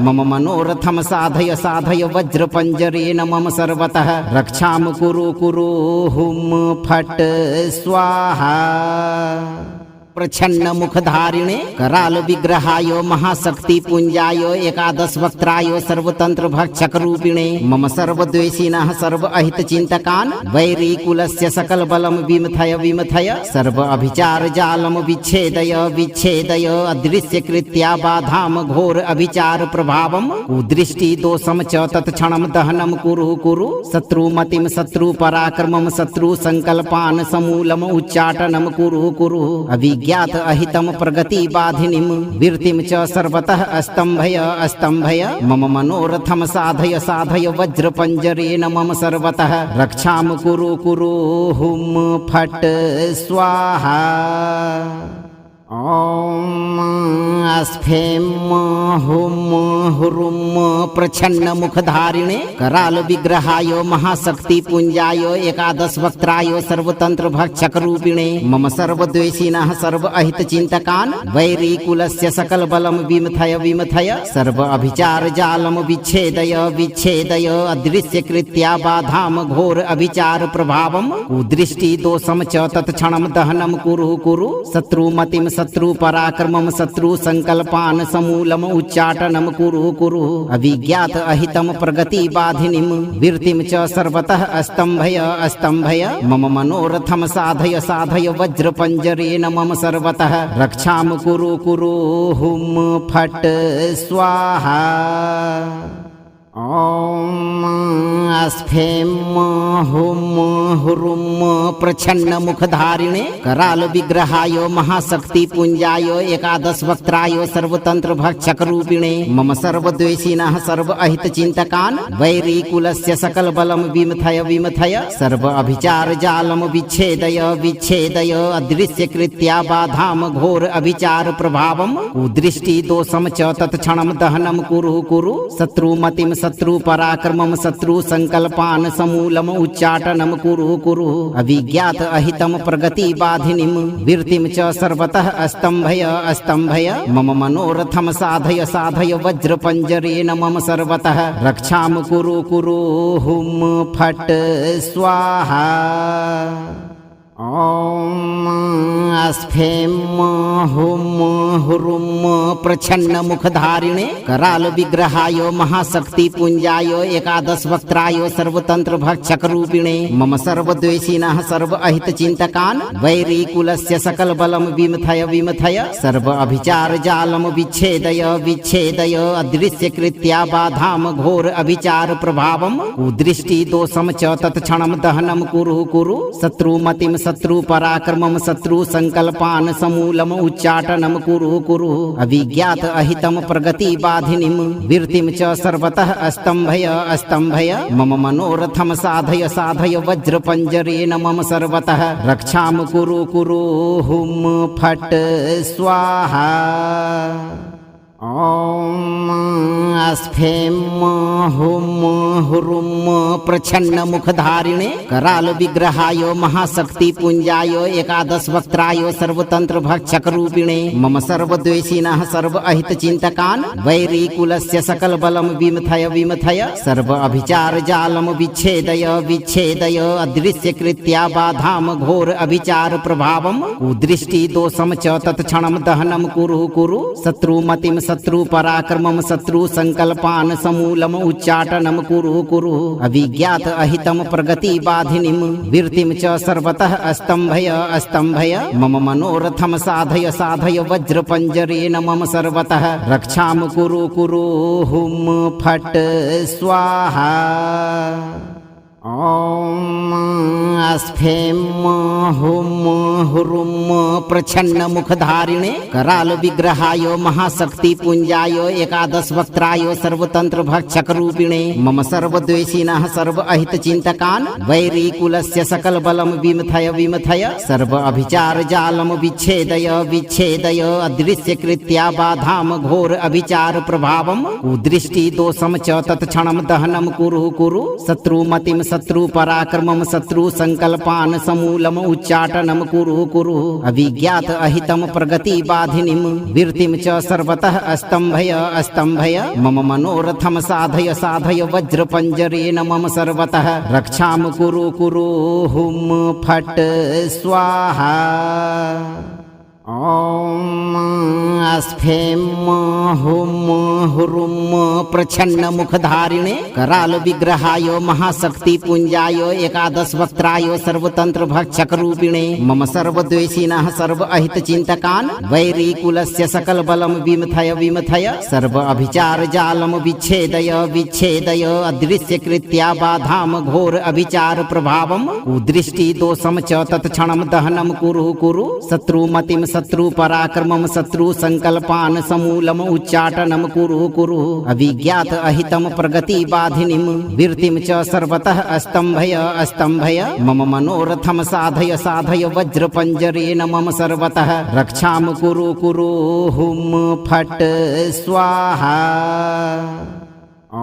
मम मनोरथं साधय साधय वज्रपंजरेण मम सर्वतः रक्षां कुरु कुरु हुम फट् स्वाहा। प्रच्छन्न मुखधारिणे कराल विग्रहाय महाशक्ति पुंजाय एकादश वक्त्राय सर्वतंत्र भक्षक रूपिणे मम सर्वद्वेषिणः सर्व अहित चिंतकान् वैरी कुलस्य सकल बलम विमथय विमथय सर्व अभिचार जालम विच्छेदय विच्छेदय अदृश्य कृत्या बाधाम घोर अभिचार प्रभावम कुदृष्टि दोषम च तत्क्षणम दहनम कुरु कुरु शत्रुमतिम शत्रु पराक्रमम शत्रु संकल्पान समूलम उच्चाटनम कुरु कुरु अभिज्ञात अहितम प्रगति बाधिनीम वीर्तिम च सर्वतः अस्तंभय अस्तंभय मम मनोरथम साधय साधय वज्र पंजरेण मम सर्वतः रक्षाम कुरु कुरु हुम फट स्वाहा ओम अस्फेम हुम हुरुम प्रच्छन्न मुखधारिणे कराल विग्रहाय महाशक्ति पुंजाय एकादश वक्त्राय सर्वतंत्र भक्षक रूपिणे मम सर्वद्वेषिणः सर्व अहित चिंतकान् वैरी कुलस्य सकल बलम विमथय विमथय सर्व अभिचार जालम विच्छेदय विच्छेदय अदृश्य कृत्या बाधाम घोर अभिचार प्रभावम कुदृष्टि दोषम च तत्क्षणम दहनम कुरु कुरु शत्रुमतिम शत्रु पराक्रमम शत्रु संकल्पान समूलम उच्चाटनम कुरु कुरु अभिज्ञात अहितम प्रगति बाधिनीम वीर्तिम च सर्वतः अस्तंभय अस्तंभय मम मनोरथम साधय साधय वज्र पंजरेण मम सर्वतः रक्षाम कुरु कुरु हुम फट स्वाहा ओम अस्फेम हुम हुरुम प्रच्छन्न मुखधारिणे कराल विग्रहाय महाशक्ति पुंजाय एकादश वक्त्राय सर्वतंत्र भक्षक रूपिणे मम सर्वद्वेषिणः सर्व अहित चिंतकान् वैरी कुलस्य सकल बलम विमथय विमथय सर्व अभिचार जालम विच्छेदय विच्छेदय अदृश्य कृत्या बाधाम घोर अभिचार प्रभावम कुदृष्टि दोषम च तत्क्षणम दहनम कुरु कुरु शत्रुमतिम शत्रु पराक्रमम शत्रु संकल्पान समूलम उच्चाटनम कुरु कुरु अभिज्ञात अहितम प्रगति बाधिनीम वीर्तिम च सर्वतः अस्तंभय अस्तंभय मम मनोरथम साधय साधय वज्र पंजरेण मम सर्वतः रक्षाम कुरु कुरु हुम फट स्वाहा ओम अस्फेम हुम हुरुम प्रच्छन्न मुखधारिणे कराल विग्रहाय महाशक्ति पुंजाय एकादश वक्त्राय सर्वतंत्र भक्षक रूपिणे मम सर्वद्वेषिणः सर्व अहित चिंतकान् वैरी कुलस्य सकल बलम विमथय विमथय सर्व अभिचार जालम विच्छेदय विच्छेदय अदृश्य कृत्या बाधाम घोर अभिचार प्रभावम कुदृष्टि दोषम च तत्क्षणम दहनम कुरु कुरु शत्रुमतिम शत्रु पराक्रमम शत्रु संकल्पान समूलम उच्चाटनम कुरु कुरु अभिज्ञात अहितम प्रगति बाधिनीम वीर्तिम च सर्वतः अस्तंभय अस्तंभय मम मनोरथम साधय साधय वज्र पंजरेण मम सर्वतः रक्षाम कुरु कुरु हुम फट स्वाहा ओम अस्फेम हुम हुरुम प्रच्छन्न मुखधारिणे कराल विग्रहाय महाशक्ति पुंजाय एकादश वक्त्राय सर्वतंत्र भक्षक रूपिणे मम सर्वद्वेषिणः सर्व अहित चिंतकान् वैरी कुलस्य सकल बलम विमथय विमथय सर्व अभिचार जालम विच्छेदय विच्छेदय अदृश्य कृत्या बाधाम घोर अभिचार प्रभावम कुदृष्टि दोषम च तत्क्षणम दहनम कुरु कुरु शत्रुमतिम शत्रु पराक्रमम शत्रु संकल्पान समूलम उच्चाटनम कुरु कुरु अभिज्ञात अहितम प्रगति बाधिनीम वीर्तिम च सर्वतः अस्तंभय अस्तंभय मम मनोरथम साधय साधय वज्र पंजरेण मम सर्वतः रक्षाम कुरु कुरु हुम फट स्वाहा ओम अस्फेम हुम हुरुम प्रच्छन्न मुखधारिणे कराल विग्रहाय महाशक्ति पुंजाय एकादश वक्त्राय सर्वतंत्र भक्षक रूपिणे मम सर्वद्वेषिणः सर्व अहित चिंतकान् वैरी कुलस्य सकल बलम विमथय विमथय सर्व अभिचार जालम विच्छेदय विच्छेदय अदृश्य कृत्या बाधाम घोर अभिचार प्रभावम कुदृष्टि दोषम च तत्क्षणम दहनम कुरु कुरु शत्रुमतिम शत्रु पराक्रमम शत्रु संकल्पान समूलम उच्चाटनम कुरु कुरु अभिज्ञात अहितम प्रगति बाधिनीम वीर्तिम च सर्वतः अस्तंभय अस्तंभय मम मनोरथम साधय साधय वज्र पंजरेण मम सर्वतः रक्षाम कुरु कुरु हुम फट स्वाहा ॐ स्फें हुं हुरुं प्रच्छन्नमुखधारिणे करालविग्रहाय महाशक्तिपुञ्जाय एकादशवक्त्राय सर्वतन्त्रभक्षकरूपिणे मम सर्वद्वेषिणः सर्व अहितचिन्तकान् वैरीकुलस्य सकलबलं विमथय विमथय सर्व अभिचारजालं विच्छेदय विच्छेदय अदृश्यकृत्या बाधां घोर अभिचार प्रभावं कुदृष्टिदोषं च तत्क्षणं दहनं कुरु कुरु शत्रुमतिं शत्रुपराक्रमं शत्रुसङ्कल्पान् समूलम् उच्चाटनं कुरु कुरु अविज्ञात अहितं प्रगतिबाधिनीं वीर्तिं च सर्वतः अस्तम्भय अस्तम्भय मम मनोरथं साधय साधय वज्रपञ्जरेण मम सर्वतः रक्षां कुरु कुरु हुं फट् स्वाहा। ॐ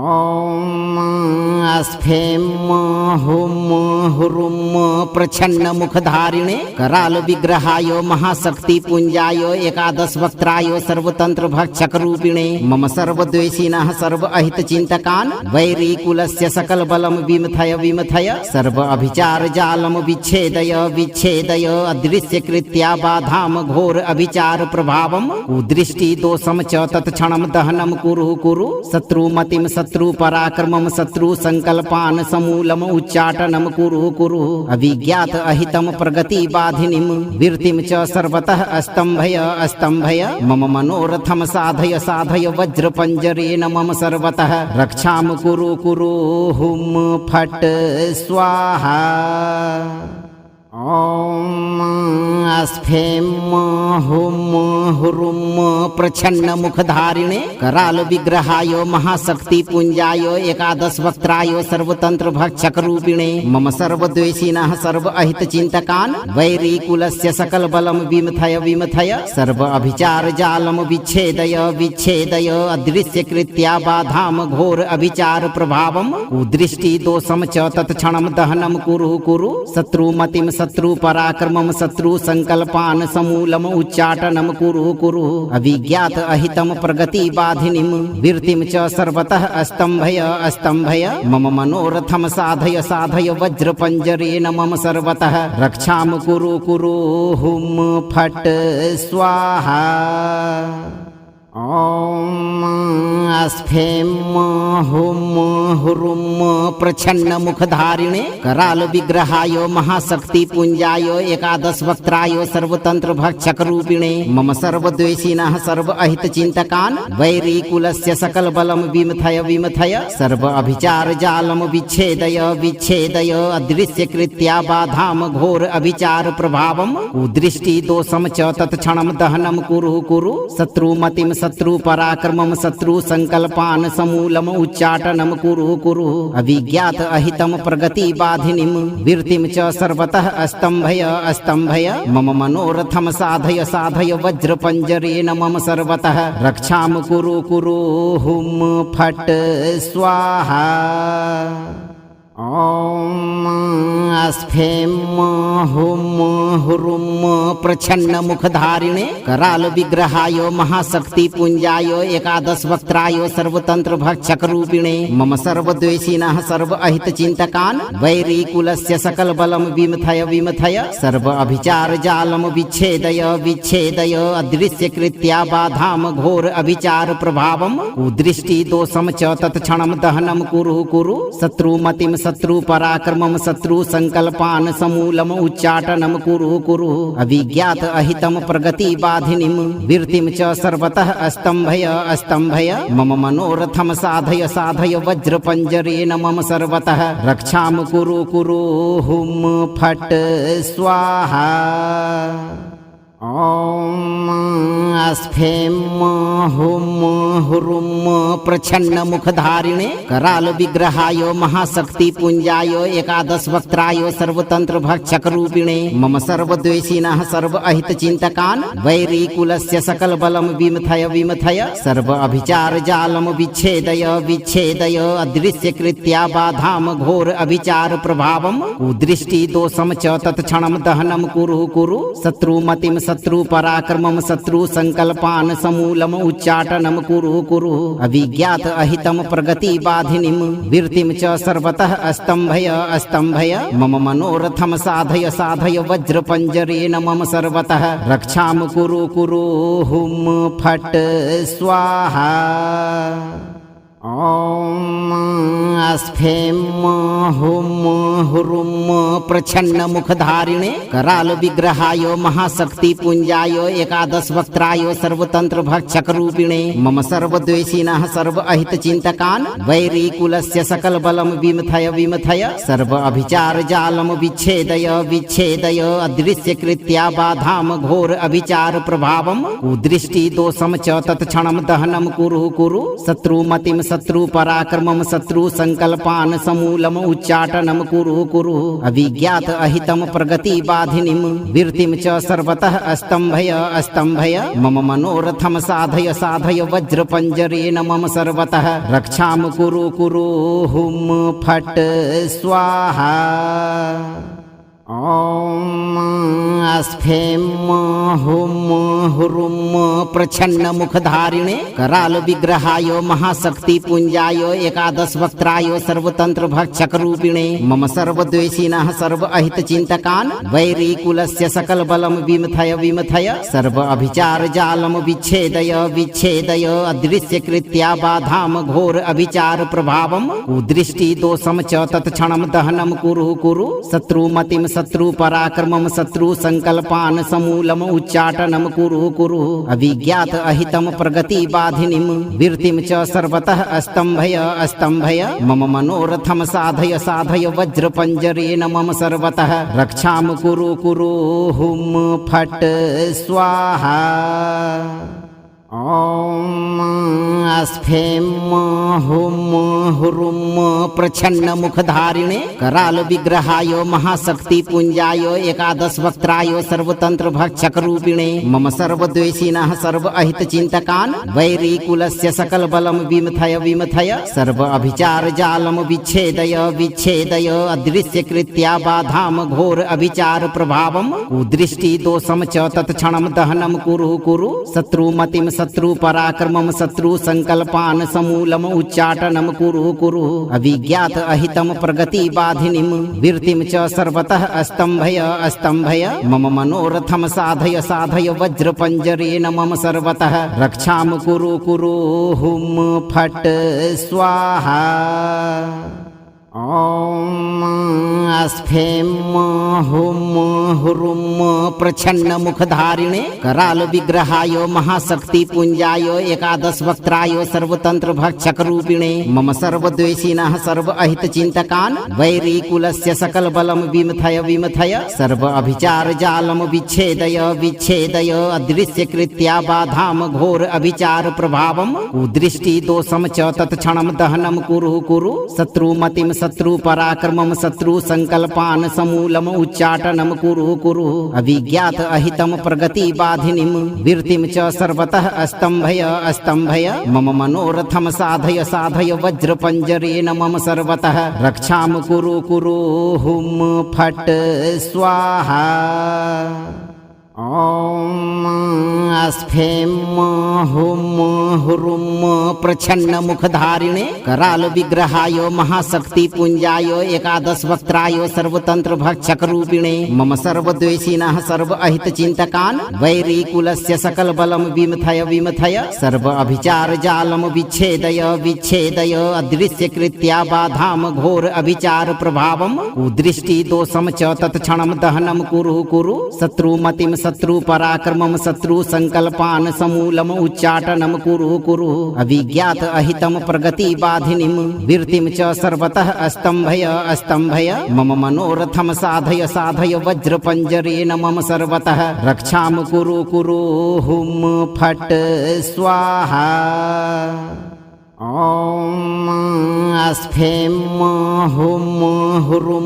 स्फें हुं हुरुं प्रच्छन्नमुखधारिणे करालविग्रहाय महाशक्तिपुञ्जाय एकादशवक्त्राय सर्वतन्त्रभक्षकरूपिणे मम सर्वद्वेषिणः सर्व अहितचिन्तकान् वैरीकुलस्य सकलबलं विमथय विमथय सर्व अभिचारजालं विच्छेदय विच्छेदय अदृश्यकृत्या बाधां घोर अभिचार प्रभावं कुदृष्टिदोषं च तत्क्षणं दहनं कुरु कुरु शत्रुमतिं शत्रुपराक्रमं शत्रुसङ्कल्पान् समूलम् उच्चाटनं कुरु कुरु अविज्ञात अहितं प्रगतिबाधिनीं वीर्तिं च सर्वतः अस्तम्भय अस्तम्भय मम मनोरथं साधय साधय वज्रपञ्जरेण मम सर्वतः रक्षां कुरु कुरु हुं फट् स्वाहा। ॐ स्फें हुं हुरुं प्रच्छन्नमुखधारिणे करालविग्रहाय महाशक्तिपुञ्जाय एकादशवक्त्राय सर्वतन्त्रभक्षकरूपिणे मम सर्वद्वेषिणः सर्व अहितचिन्तकान् वैरीकुलस्य सकलबलं विमथय विमथय सर्व अभिचारजालं विच्छेदय विच्छेदय अदृश्यकृत्या बाधां घोर अभिचार प्रभावं कुदृष्टिदोषं च तत्क्षणं दहनं कुरु कुरु शत्रुमतिं शत्रुपराक्रमं शत्रुसङ्कल्पान् समूलम् उच्चाटनं कुरु कुरु अविज्ञात अहितं प्रगतिबाधिनीं वीर्तिं च सर्वतः अस्तम्भय अस्तम्भय मम मनोरथं साधय साधय वज्रपञ्जरेण मम सर्वतः रक्षां कुरु कुरु हुं फट् स्वाहा। ॐ स्फें हुं हुरुं प्रच्छन्नमुखधारिणे करालविग्रहाय महाशक्तिपुञ्जाय एकादशवक्त्राय सर्वतन्त्रभक्षकरूपिणे मम सर्वद्वेषिणः सर्व अहितचिन्तकान् वैरीकुलस्य सकलबलं विमथय विमथय सर्व अभिचारजालं विच्छेदय विच्छेदय अदृश्यकृत्या बाधां घोर अभिचार प्रभावं कुदृष्टिदोषं च तत्क्षणं दहनं कुरु कुरु शत्रुमतिं शत्रुपराक्रमं शत्रुसङ्कल्पान् समूलम् उच्चाटनं कुरु कुरु अविज्ञात अहितं प्रगतिबाधिनीं वीर्तिं च सर्वतः अस्तम्भय अस्तम्भय मम मनोरथं साधय साधय वज्रपञ्जरेण मम सर्वतः रक्षां कुरु कुरु हुं फट् स्वाहा। ॐ स्फें हुं हुरुं प्रच्छन्नमुखधारिणे करालविग्रहाय महाशक्तिपुञ्जाय एकादशवक्त्राय सर्वतन्त्रभक्षकरूपिणे मम सर्वद्वेषिणः सर्व अहितचिन्तकान् वैरीकुलस्य सकलबलं विमथय विमथय सर्व अभिचारजालं विच्छेदय विच्छेदय अदृश्यकृत्या बाधां घोर अभिचार प्रभावं कुदृष्टिदोषं च तत्क्षणं दहनं कुरु कुरु शत्रुमतिं शत्रुपराक्रमं शत्रुसङ्कल्पान् समूलम् उच्चाटनं कुरु कुरु अविज्ञात अहितं प्रगतिबाधिनीं वीर्तिं च सर्वतः अस्तम्भय अस्तम्भय मम मनोरथं साधय साधय वज्रपञ्जरेण मम सर्वतः रक्षां कुरु कुरु हुं फट् स्वाहा। ॐ स्फें हुं हुरुं प्रच्छन्नमुखधारिणे करालविग्रहाय महाशक्तिपुञ्जाय एकादशवक्त्राय सर्वतन्त्रभक्षकरूपिणे मम सर्वद्वेषिणः सर्व अहितचिन्तकान् वैरीकुलस्य सकलबलं विमथय विमथय सर्व अभिचारजालं विच्छेदय विच्छेदय अदृश्यकृत्या बाधां घोर अभिचार प्रभावं कुदृष्टिदोषं च तत्क्षणं दहनं कुरु कुरु शत्रुमतिं शत्रु पराक्रमं शत्रु संकल्पान् समूलम उच्चाटनं कुरु कुरु अभिज्ञात अहितं प्रगति बाधिनीं वीर्तिं च सर्वतः अस्तंभय अस्तंभय मम मनोरथं साधय साधय वज्रपंजरेण मम सर्वतः रक्षां कुरु कुरु हुम फट् स्वाहा। ॐ अस्फेम हुम हुरुम प्रछन्न मुखधारिणे कराल विग्रहाय महाशक्ति पुंजाय एकादश वक्त्राय सर्वतंत्र भक्षक रूपिणे मम सर्वद्वेषिणः सर्व अहित चिंतकान् वैरी कुलस्य सकल बलम विमथय विमथय सर्व अभिचार जालम विच्छेदय विच्छेदय अदृश्य कृत्या बाधाम घोर अभिचार प्रभावम कुदृष्टि दोषम च तत्क्षणम दहनम कुरु कुरु शत्रुमतिम शत्रु पराक्रमं शत्रु संकल्पान् समूलम उच्चाटनं कुरु कुरु अभिज्ञात अहितं प्रगति बाधिनीं वीर्तिं च सर्वतः अस्तंभय अस्तंभय मम मनोरथं साधय साधय वज्रपंजरेण मम सर्वतः रक्षां कुरु कुरु हुम फट् स्वाहा। ॐ अस्फेम हुम हुरुम प्रछन्न मुखधारिणे कराल विग्रहाय महाशक्ति पुंजाय एकादश वक्त्राय सर्वतंत्र भक्षक रूपिणे मम सर्वद्वेषिणः सर्व अहित चिंतकान् वैरी कुलस्य सकल बलम विमथय विमथय सर्व अभिचार जालम विच्छेदय विच्छेदय अदृश्य कृत्या बाधाम घोर अभिचार प्रभावम कुदृष्टि दोषम च तत्क्षणम दहनम कुरु कुरु शत्रुमतिम शत्रु पराक्रमं शत्रु संकल्पान् समूलम उच्चाटनं कुरु कुरु अभिज्ञात अहितं प्रगति बाधिनीं वीर्तिं च सर्वतः अस्तंभय अस्तंभय मम मनोरथं साधय साधय वज्रपंजरेण मम सर्वतः रक्षां कुरु कुरु हुम फट् स्वाहा। ॐ अस्फेम हुम हुरुम प्रछन्न मुखधारिणे कराल विग्रहाय महाशक्ति पुंजाय एकादश वक्त्राय सर्वतंत्र भक्षक रूपिणे मम सर्वद्वेषिणः सर्व अहित चिंतकान् वैरी कुलस्य सकल बलम विमथय विमथय सर्व अभिचार जालम विच्छेदय विच्छेदय अदृश्य कृत्या बाधाम घोर अभिचार प्रभावम कुदृष्टि दोषम च तत्क्षणम दहनम कुरु कुरु शत्रुमतिम शत्रु पराक्रमं शत्रु संकल्पान् समूलम उच्चाटनं कुरु कुरु अभिज्ञात अहितं प्रगति बाधिनीं वीर्तिं च सर्वतः अस्तंभय अस्तंभय मम मनोरथं साधय साधय वज्रपंजरेण मम सर्वतः रक्षां कुरु कुरु हुम फट् स्वाहा। ॐ अस्फेम हुम हुरुम प्रछन्न मुखधारिणे कराल विग्रहाय महाशक्ति पुंजाय एकादश वक्त्राय सर्वतंत्र भक्षक रूपिणे मम सर्वद्वेषिणः सर्व अहित चिंतकान् वैरी कुलस्य सकल बलम विमथय विमथय सर्व अभिचार जालम विच्छेदय विच्छेदय अदृश्य कृत्या बाधाम घोर अभिचार प्रभावम कुदृष्टि दोषम च तत्क्षणम दहनम कुरु कुरु शत्रुमतिम शत्रु पराक्रमं शत्रु संकल्पान् समूलम उच्चाटनं कुरु कुरु अभिज्ञात अहितं प्रगति बाधिनीं वीर्तिं च सर्वतः अस्तंभय अस्तंभय मम मनोरथं साधय साधय वज्रपंजरेण मम सर्वतः रक्षां कुरु कुरु हुम फट् स्वाहा। ॐ अस्फेम हुम हुरुम प्रछन्न मुखधारिणे कराल विग्रहाय महाशक्ति पुंजाय एकादश वक्त्राय सर्वतंत्र भक्षक रूपिणे मम सर्वद्वेषिणः सर्व अहित चिंतकान् वैरी कुलस्य सकल बलम विमथय विमथय सर्व अभिचार जालम विच्छेदय विच्छेदय अदृश्य कृत्या बाधाम घोर अभिचार प्रभावम कुदृष्टि दोषम च तत्क्षणम दहनम कुरु कुरु शत्रुमतिम शत्रु पराक्रमं शत्रु संकल्पान् समूलम उच्चाटनं कुरु कुरु अभिज्ञात अहितं प्रगति बाधिनीं वीर्तिं च सर्वतः अस्तंभय अस्तंभय मम मनोरथं साधय साधय वज्रपंजरेण मम सर्वतः रक्षां कुरु कुरु हुम फट् स्वाहा। ॐ अस्फेम हुम हुरुम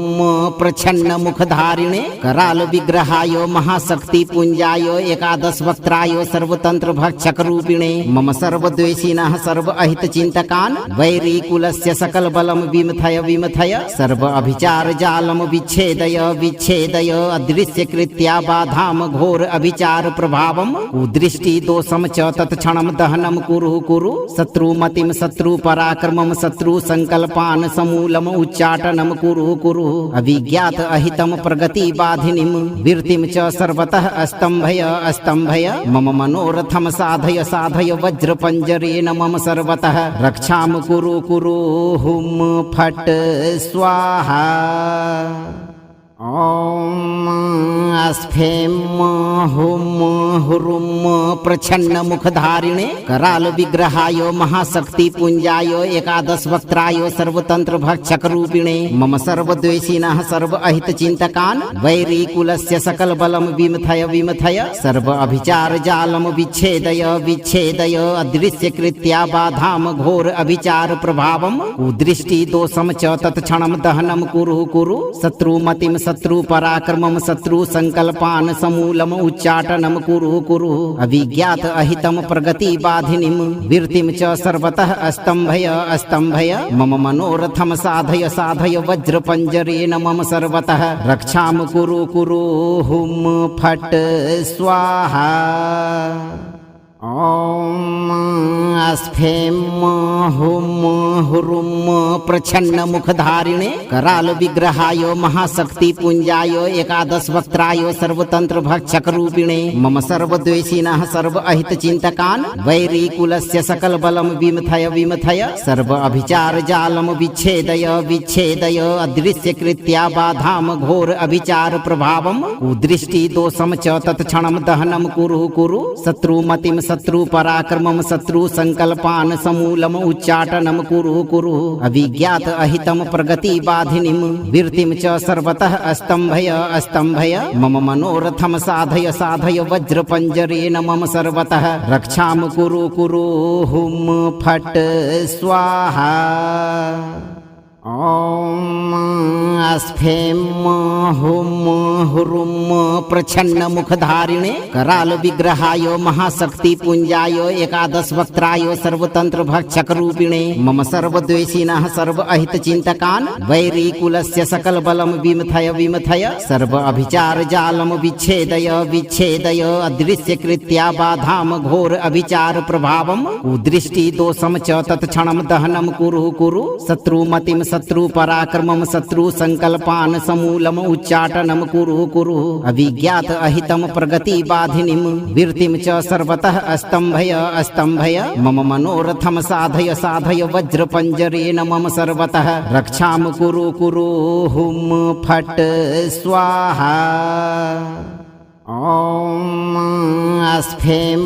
प्रछन्न मुखधारिणे कराल विग्रहाय महाशक्ति पुंजाय एकादश वक्त्राय सर्वतंत्र भक्षक रूपिणे मम सर्वद्वेषिणः सर्व अहित चिंतकान् वैरी कुलस्य सकल बलम विमथय विमथय सर्व अभिचार जालम विच्छेदय विच्छेदय अदृश्य कृत्या बाधाम घोर अभिचार प्रभावम कुदृष्टि दोषम च तत्क्षणम दहनम कुरु कुरु शत्रुमतिम शत्रु पराक्रमम शत्रु संकल्पान समूलम उच्चाटनम कुरु कुरु अभिज्ञात अहितम प्रगति बाधिनीम वीर्तिम च सर्वतः अस्तंभय अस्तंभय मम मनोरथम साधय साधय वज्र पंजरेण मम सर्वतः रक्षाम कुरु कुरु हुम फट स्वाहा ओम अस्फेम हुम हुरुम प्रछन्न मुखधारिणे कराल विग्रहाय महाशक्ति पुंजाय एकादश वक्त्राय सर्वतंत्र भक्षक रूपिणे मम सर्वद्वेषिणः सर्व अहित चिंतकान् वैरी कुलस्य सकल बलम विमथय विमथय सर्व अभिचार जालम विच्छेदय विच्छेदय अदृश्य कृत्या बाधाम घोर अभिचार प्रभावम कुदृष्टि दोषम च तत्क्षणम दहनम कुरु कुरु शत्रुमतिम शत्रु पराक्रमम शत्रु संकल्पान समूलम उच्चाटनम कुरु कुरु अभिज्ञात अहितम प्रगति बाधिनीम वीर्तिम च सर्वतः अस्तंभय अस्तंभय मम मनोरथम साधय साधय वज्र पंजरेण मम सर्वतः रक्षाम कुरु कुरु हुम फट स्वाहा ओम अस्फेम हुम हुरुम प्रछन्न मुखधारिणे कराल विग्रहाय महाशक्ति पुंजाय एकादश वक्त्राय सर्वतंत्र भक्षक रूपिणे मम सर्वद्वेषिणः सर्व अहित चिंतकान् वैरी कुलस्य सकल बलम विमथय विमथय सर्व अभिचार जालम विच्छेदय विच्छेदय अदृश्य कृत्या बाधाम घोर अभिचार प्रभावम कुदृष्टि दोषम च तत्क्षणम दहनम कुरु कुरु शत्रुमतिम शत्रु पराक्रमम शत्रु संकल्पान समूलम उच्चाटनम कुरु कुरु अभिज्ञात अहितम प्रगति बाधिनीम वीर्तिम च सर्वतः अस्तंभय अस्तंभय मम मनोरथम साधय साधय वज्र पंजरेण मम सर्वतः रक्षाम कुरु कुरु हुम फट स्वाहा ओम अस्फेम हुम हुरुम प्रछन्न मुखधारिणे कराल विग्रहाय महाशक्ति पुंजाय एकादश वक्त्राय सर्वतंत्र भक्षक रूपिणे मम सर्वद्वेषिणः सर्व अहित चिंतकान् वैरी कुलस्य सकल बलम विमथय विमथय सर्व अभिचार जालम विच्छेदय विच्छेदय अदृश्य कृत्या बाधाम घोर अभिचार प्रभावम कुदृष्टि दोषम च तत्क्षणम दहनम कुरु कुरु शत्रुमतिम शत्रु पराक्रमम शत्रु संकल्पान समूलम उच्चाटनम कुरु कुरु अभिज्ञात अहितम प्रगति बाधिनीम वीर्तिम च सर्वतः अस्तंभय अस्तंभय मम मनोरथम साधय साधय वज्र पंजरेण मम सर्वतः रक्षाम कुरु कुरु हुम फट स्वाहा ओम अस्फेम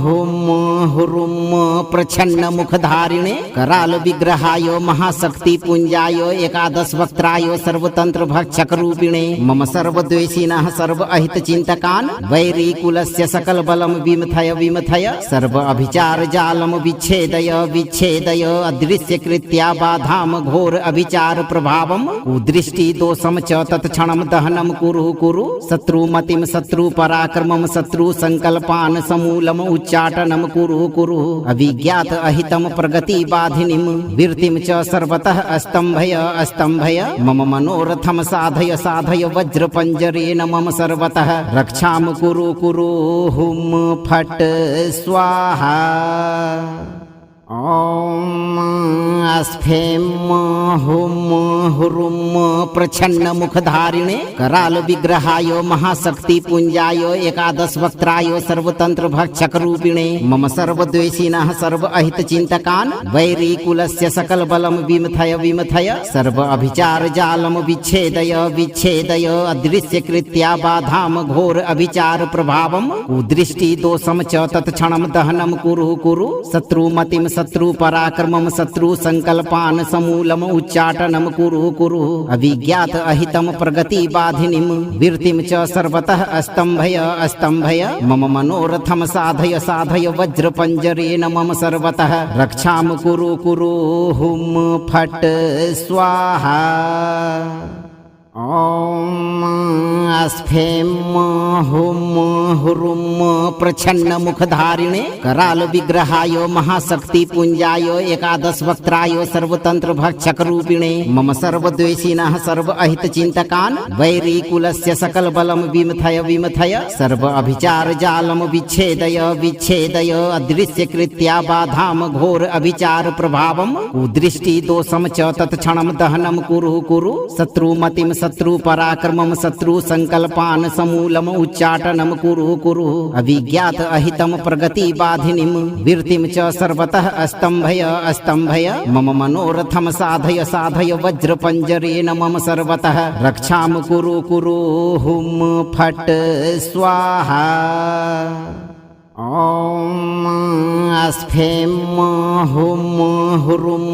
हुम हुरुम प्रछन्न मुखधारिणे कराल विग्रहाय महाशक्ति पुंजाय एकादश वक्त्राय सर्वतंत्र भक्षक रूपिणे मम सर्वद्वेषिणः सर्व अहित चिंतकान् वैरी कुलस्य सकल बलम विमथय विमथय सर्व अभिचार जालम विच्छेदय विच्छेदय अदृश्य कृत्या बाधाम घोर अभिचार प्रभावम कुदृष्टि दोषम च तत्क्षणम दहनम कुरु कुरु शत्रुमतिम शत्रु पराक्रमम शत्रु संकल्पान समूलम उच्चाटनम कुरु कुरु अभिज्ञात अहितम प्रगति बाधिनीम वीर्तिम च सर्वतः अस्तंभय अस्तंभय मम मनोरथम साधय साधय वज्र पंजरेण मम सर्वतः रक्षाम कुरु कुरु हुम फट स्वाहा ओम अस्फेम हुम हुरुम प्रछन्न मुखधारिणे कराल विग्रहाय महाशक्ति पुंजाय एकादश वक्त्राय सर्वतंत्र भक्षक रूपिणे मम सर्वद्वेषिणः सर्व अहित चिंतकान् वैरी कुलस्य सकल बलम विमथय विमथय सर्व अभिचार जालम विच्छेदय विच्छेदय अदृश्य कृत्या बाधाम घोर अभिचार प्रभावम कुदृष्टि दोषम च तत्क्षणम दहनम कुरु कुरु शत्रुमतिम शत्रु पराक्रमम शत्रु संकल्पान समूलम उच्चाटनम कुरु कुरु अभिज्ञात अहितम प्रगति बाधिनीम वीर्तिम च सर्वतः अस्तंभय अस्तंभय मम मनोरथम साधय साधय वज्र पंजरेण मम सर्वतः रक्षाम कुरु कुरु हुम फट स्वाहा ॐ स्फें हुं हुरुं प्रच्छन्नमुखधारिणे करालविग्रहाय महाशक्तिपुञ्जाय एकादशवक्त्राय सर्वतन्त्रभक्षकरूपिणे मम सर्वद्वेषिणः सर्व अहितचिन्तकान् वैरीकुलस्य सकलबलं विमथय सर्व अभिचारजालं विच्छेदय विच्छेदय अदृश्यकृत्या बाधां घोर अभिचार प्रभावं कुदृष्टिदोषं च तत्क्षणं दहनं कुरु शत्रुमतिं शत्रुपराक्रमं शत्रुसङ्कल्पान् समूलम् उच्चाटनं कुरु अभिज्ञात अहितं प्रगतिबाधिनीं वृत्तिं च सर्वतः अस्तम्भय मम मनोरथं साधय वज्रपञ्जरेण मम सर्वतः रक्षां कुरु हुं फट् स्वाहा। ॐ स्फें हुं हुरुं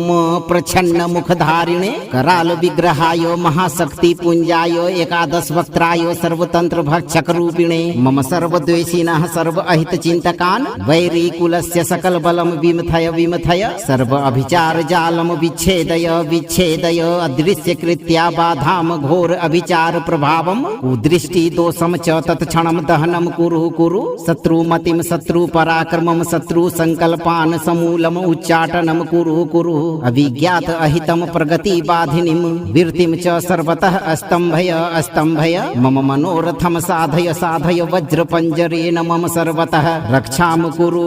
प्रच्छन्नमुखधारिणे करालविग्रहाय महाशक्तिपुञ्जाय एकादशवक्त्राय सर्वतन्त्रभक्षकरूपिणे मम सर्वद्वेषिणः सर्व अहितचिन्तकान् वैरीकुलस्य सकलबलं विमथय सर्व अभिचारजालं विच्छेदय विच्छेदय अदृश्यकृत्या बाधां घोर अभिचार प्रभावं कुदृष्टिदोषं च तत्क्षणं दहनं कुरु शत्रुमतिं शत्रुपराक्रमं शत्रुसङ्कल्पान् समूलम् उच्चाटनं कुरु अभिज्ञात अहितं प्रगतिबाधिनीं वृत्तिं च सर्वतः अस्तम्भय मम मनोरथं साधय वज्रपञ्जरेण मम सर्वतः रक्षां कुरु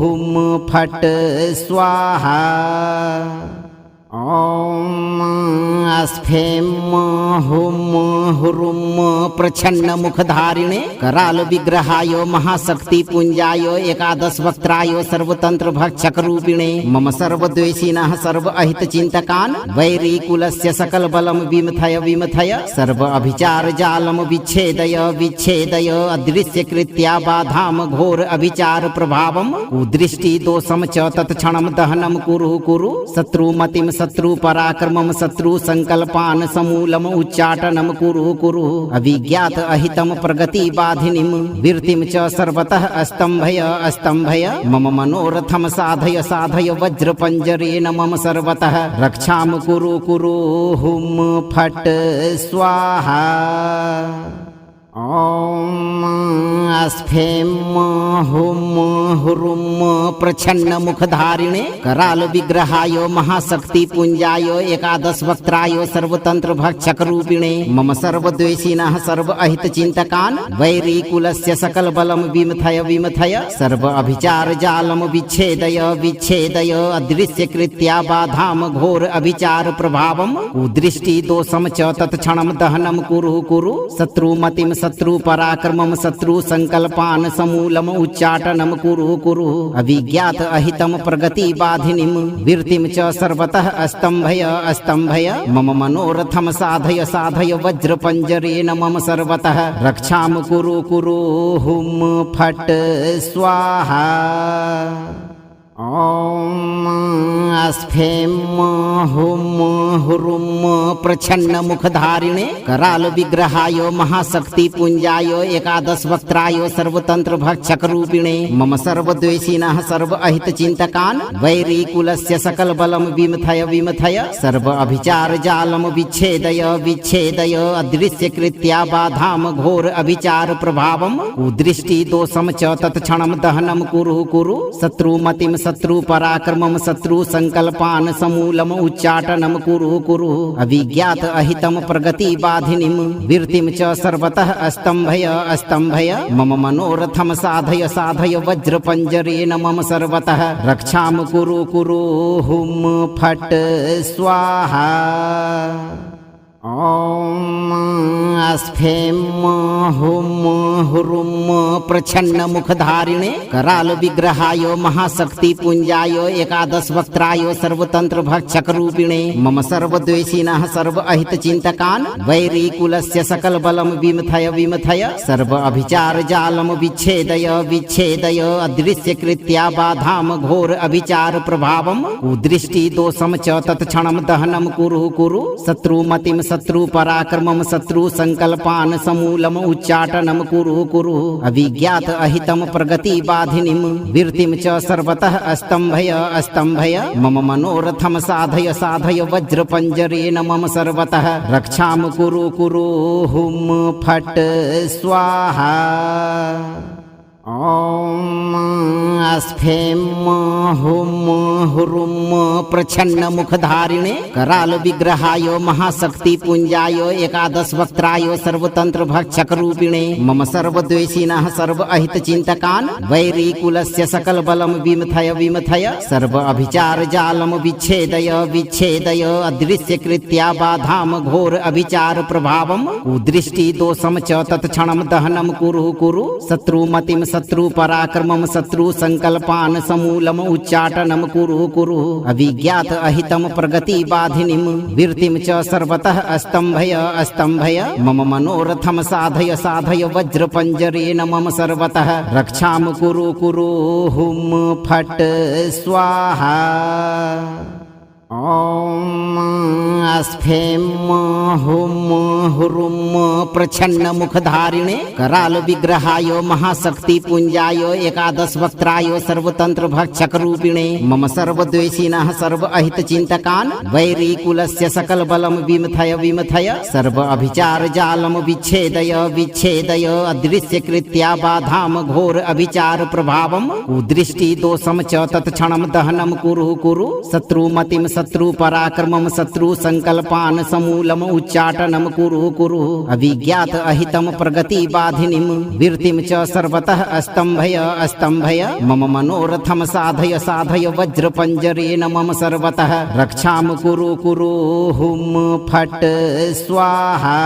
हुं फट् स्वाहा। ॐ स्फें हुं हुरुं प्रच्छन्नमुखधारिणे करालविग्रहाय महाशक्तिपुञ्जाय एकादशवक्त्राय सर्वतन्त्रभक्षकरूपिणे मम सर्वद्वेषिणः सर्व अहितचिन्तकान् वैरीकुलस्य सकलबलं विमथय सर्व अभिचारजालं विच्छेदय अदृश्यकृत्या बाधां घोर अभिचार प्रभावं कुदृष्टिदोषं च तत्क्षणं दहनं कुरु शत्रुमतिं शत्रुपराक्रमं शत्रुसङ्कल्पान् समूलम् उच्चाटनं कुरु अभिज्ञात अहितं प्रगतिबाधिनीं वृत्तिं च सर्वतः अस्तम्भय मम मनोरथं साधय वज्रपञ्जरेण मम सर्वतः रक्षां कुरु हुं फट् स्वाहा। ॐ स्फें हुं हुरुं प्रच्छन्नमुखधारिणे करालविग्रहाय महाशक्तिपुञ्जाय एकादशवक्त्राय सर्वतन्त्रभक्षकरूपिणे मम सर्वद्वेषिणः सर्व अहितचिन्तकान् वैरीकुलस्य सकलबलं विमथय सर्व अभिचारजालं विच्छेदय अदृश्यकृत्या बाधां घोर अभिचार प्रभावं कुदृष्टिदोषं च तत्क्षणं दहनं कुरु शत्रुमतिं शत्रुपराक्रमं शत्रुसङ्कल्पान् समूलम् उच्चाटनं कुरु अभिज्ञात अहितं प्रगतिबाधिनीं वृत्तिं च सर्वतः अस्तम्भय मम मनोरथं साधय वज्रपञ्जरेण मम सर्वतः रक्षां कुरु हुं फट् स्वाहा। ॐ स्फें हुं हुरुं प्रच्छन्नमुखधारिणे करालविग्रहाय महाशक्तिपुञ्जाय एकादशवक्त्राय सर्वतन्त्रभक्षकरूपिणे मम सर्वद्वेषिणः सर्व अहितचिन्तकान् वैरीकुलस्य सकलबलं विमथय सर्व अभिचारजालं विच्छेदय अदृश्यकृत्या बाधां घोर अभिचार प्रभावं कुदृष्टिदोषं च तत्क्षणं दहनं कुरु शत्रुमतिं शत्रुपराक्रमं शत्रुसङ्कल्पान् समूलम् उच्चाटनं कुरु अभिज्ञात अहितं प्रगतिबाधिनीं वृत्तिं च सर्वतः अस्तम्भय मम मनोरथं साधय वज्रपञ्जरेण मम सर्वतः रक्षां कुरु हुं फट् स्वाहा। ॐ स्फें हुं हुरुं प्रच्छन्नमुखधारिणे करालविग्रहाय महाशक्तिपुञ्जाय एकादशवक्त्राय सर्वतन्त्रभक्षकरूपिणे मम सर्वद्वेषिणः सर्व अहितचिन्तकान् वैरीकुलस्य सकलबलं विमथय सर्व अभिचारजालं विच्छेदय अदृश्यकृत्या बाधां घोर अभिचार प्रभावं कुदृष्टिदोषं च तत्क्षणं दहनं कुरु शत्रुमतिं शत्रु पराक्रमं शत्रु संकल्पान् समूलम उच्चाटनं कुरु कुरु अभिज्ञात अहितं प्रगति बाधिनीं वीर्तिं च सर्वतः अस्तंभय अस्तंभय मम मनोरथं साधय साधय वज्रपंजरेण मम सर्वतः रक्षां कुरु कुरु हुं फट् स्वाहा। ॐ अस्फेम हुम हुरुम प्रछन्न मुखधारिणे कराल विग्रहाय महाशक्ति पुंजाय एकादश वक्त्राय सर्वतंत्र भक्षक रूपिणे मम सर्वद्वेषिणः सर्व अहित चिंतकान् वैरी कुलस्य सकल बलम विमथय विमथय सर्व अभिचार जालम विच्छेदय विच्छेदय अदृश्य कृत्या बाधाम घोर अभिचार प्रभावम कुदृष्टि दोषम च तत्क्षणम दहनम कुरु कुरु शत्रुमतिम शत्रु पराक्रमं शत्रु संकल्पान् समूलम उच्चाटनं कुरु कुरु अभिज्ञात अहितं प्रगति बाधिनीं वीर्तिं च सर्वतः अस्तंभय अस्तंभय मम मनोरथं साधय साधय वज्रपंजरेण मम सर्वतः रक्षां कुरु कुरु हुं फट् स्वाहा। ॐ अस्फेम हुम हुरुम प्रछन्न मुखधारिणे कराल विग्रहाय महाशक्ति पुंजाय एकादश वक्त्राय सर्वतंत्र भक्षक रूपिणे मम सर्वद्वेषिणः सर्व अहित चिंतकान् वैरी कुलस्य सकल बलम विमथय विमथय सर्व अभिचार जालम विच्छेदय विच्छेदय अदृश्य कृत्या बाधाम घोर अभिचार प्रभावम कुदृष्टि दोषम च तत्क्षणम दहनम कुरु कुरु शत्रुमतिम शत्रु पराक्रमं शत्रु संकल्पान् समूलम उच्चाटनं कुरु कुरु अभिज्ञात अहितं प्रगति बाधिनीं वीर्तिं च सर्वतः अस्तंभय अस्तंभय मम मनोरथं साधय साधय वज्रपंजरेण मम सर्वतः रक्षां कुरु कुरु हुं फट् स्वाहा।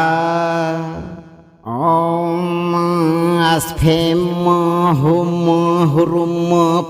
ॐ अस्फेम हुम हुरुम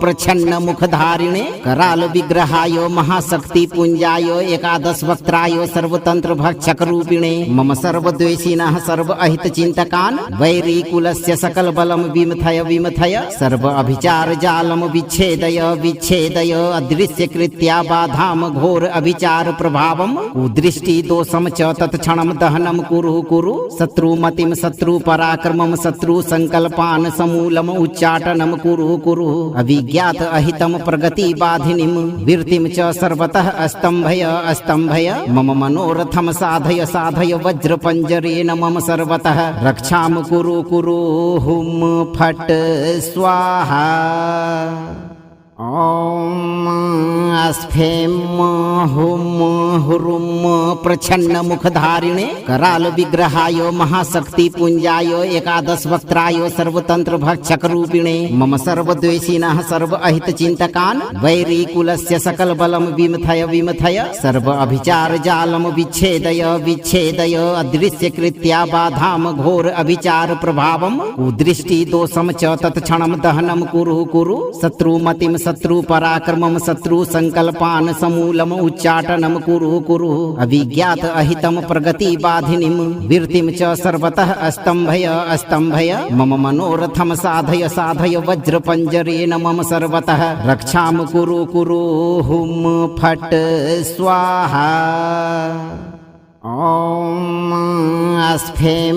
प्रछन्न मुखधारिणे कराल विग्रहाय महाशक्ति पुंजाय एकादश वक्त्राय सर्वतंत्र भक्षक रूपिणे मम सर्वद्वेषिणः सर्व अहित चिंतकान् वैरी कुलस्य सकल बलम विमथय विमथय सर्व अभिचार जालम विच्छेदय विच्छेदय अदृश्य कृत्या बाधाम घोर अभिचार प्रभावम कुदृष्टि दोषम च तत्क्षणम दहनम कुरु कुरु शत्रुमतिम शत्रु पराक्रमं शत्रु संकल्पान् समूलम उच्चाटनं कुरु कुरु अभिज्ञात अहितं प्रगति बाधिनीं वीर्तिं च सर्वतः अस्तंभय अस्तंभय मम मनोरथं साधय साधय वज्रपंजरेण मम सर्वतः रक्षां कुरु कुरु हुं फट् स्वाहा। ॐ अस्फेम हुम हुरुम प्रछन्न मुखधारिणे कराल विग्रहाय महाशक्ति पुंजाय एकादश वक्त्राय सर्वतंत्र भक्षक रूपिणे मम सर्वद्वेषिणः सर्व अहित चिंतकान् वैरी कुलस्य सकल बलम विमथय विमथय सर्व अभिचार जालम विच्छेदय विच्छेदय अदृश्य कृत्या बाधाम घोर अभिचार प्रभावम कुदृष्टि दोषम च तत्क्षणम दहनम कुरु कुरु शत्रुमतिम शत्रु पराक्रमं शत्रु संकल्पान् समूलम उच्चाटनं कुरु कुरु अभिज्ञात अहितं प्रगति बाधिनीं वीर्तिं च सर्वतः अस्तंभय अस्तंभय मम मनोरथं साधय साधय वज्रपंजरेण मम सर्वतः रक्षां कुरु कुरु हुं फट् स्वाहा। ॐ अस्फेम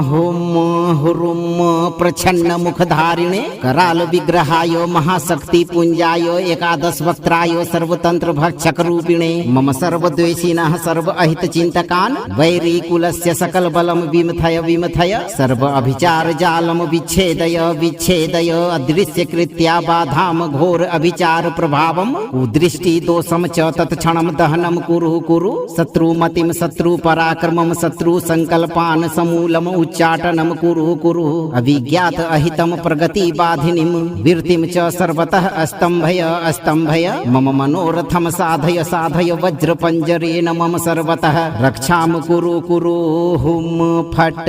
हुम हुरुम प्रछन्न मुखधारिणे कराल विग्रहाय महाशक्ति पुंजाय एकादश वक्त्राय सर्वतंत्र भक्षक रूपिणे मम सर्वद्वेषिणः सर्व अहित चिंतकान् वैरी कुलस्य सकल बलम विमथय विमथय सर्व अभिचार जालम विच्छेदय विच्छेदय अदृश्य कृत्या बाधाम घोर अभिचार प्रभावम कुदृष्टि दोषम च तत्क्षणम दहनम कुरु कुरु शत्रुमतिम शत्रु पराक्रमं शत्रु संकल्पान् समूलम उच्चाटनं कुरु कुरु अभिज्ञात अहितं प्रगति बाधिनीं वीर्तिं च सर्वतः अस्तंभय अस्तंभय मम मनोरथं साधय साधय वज्रपंजरेण मम सर्वतः रक्षां कुरु कुरु हुं फट्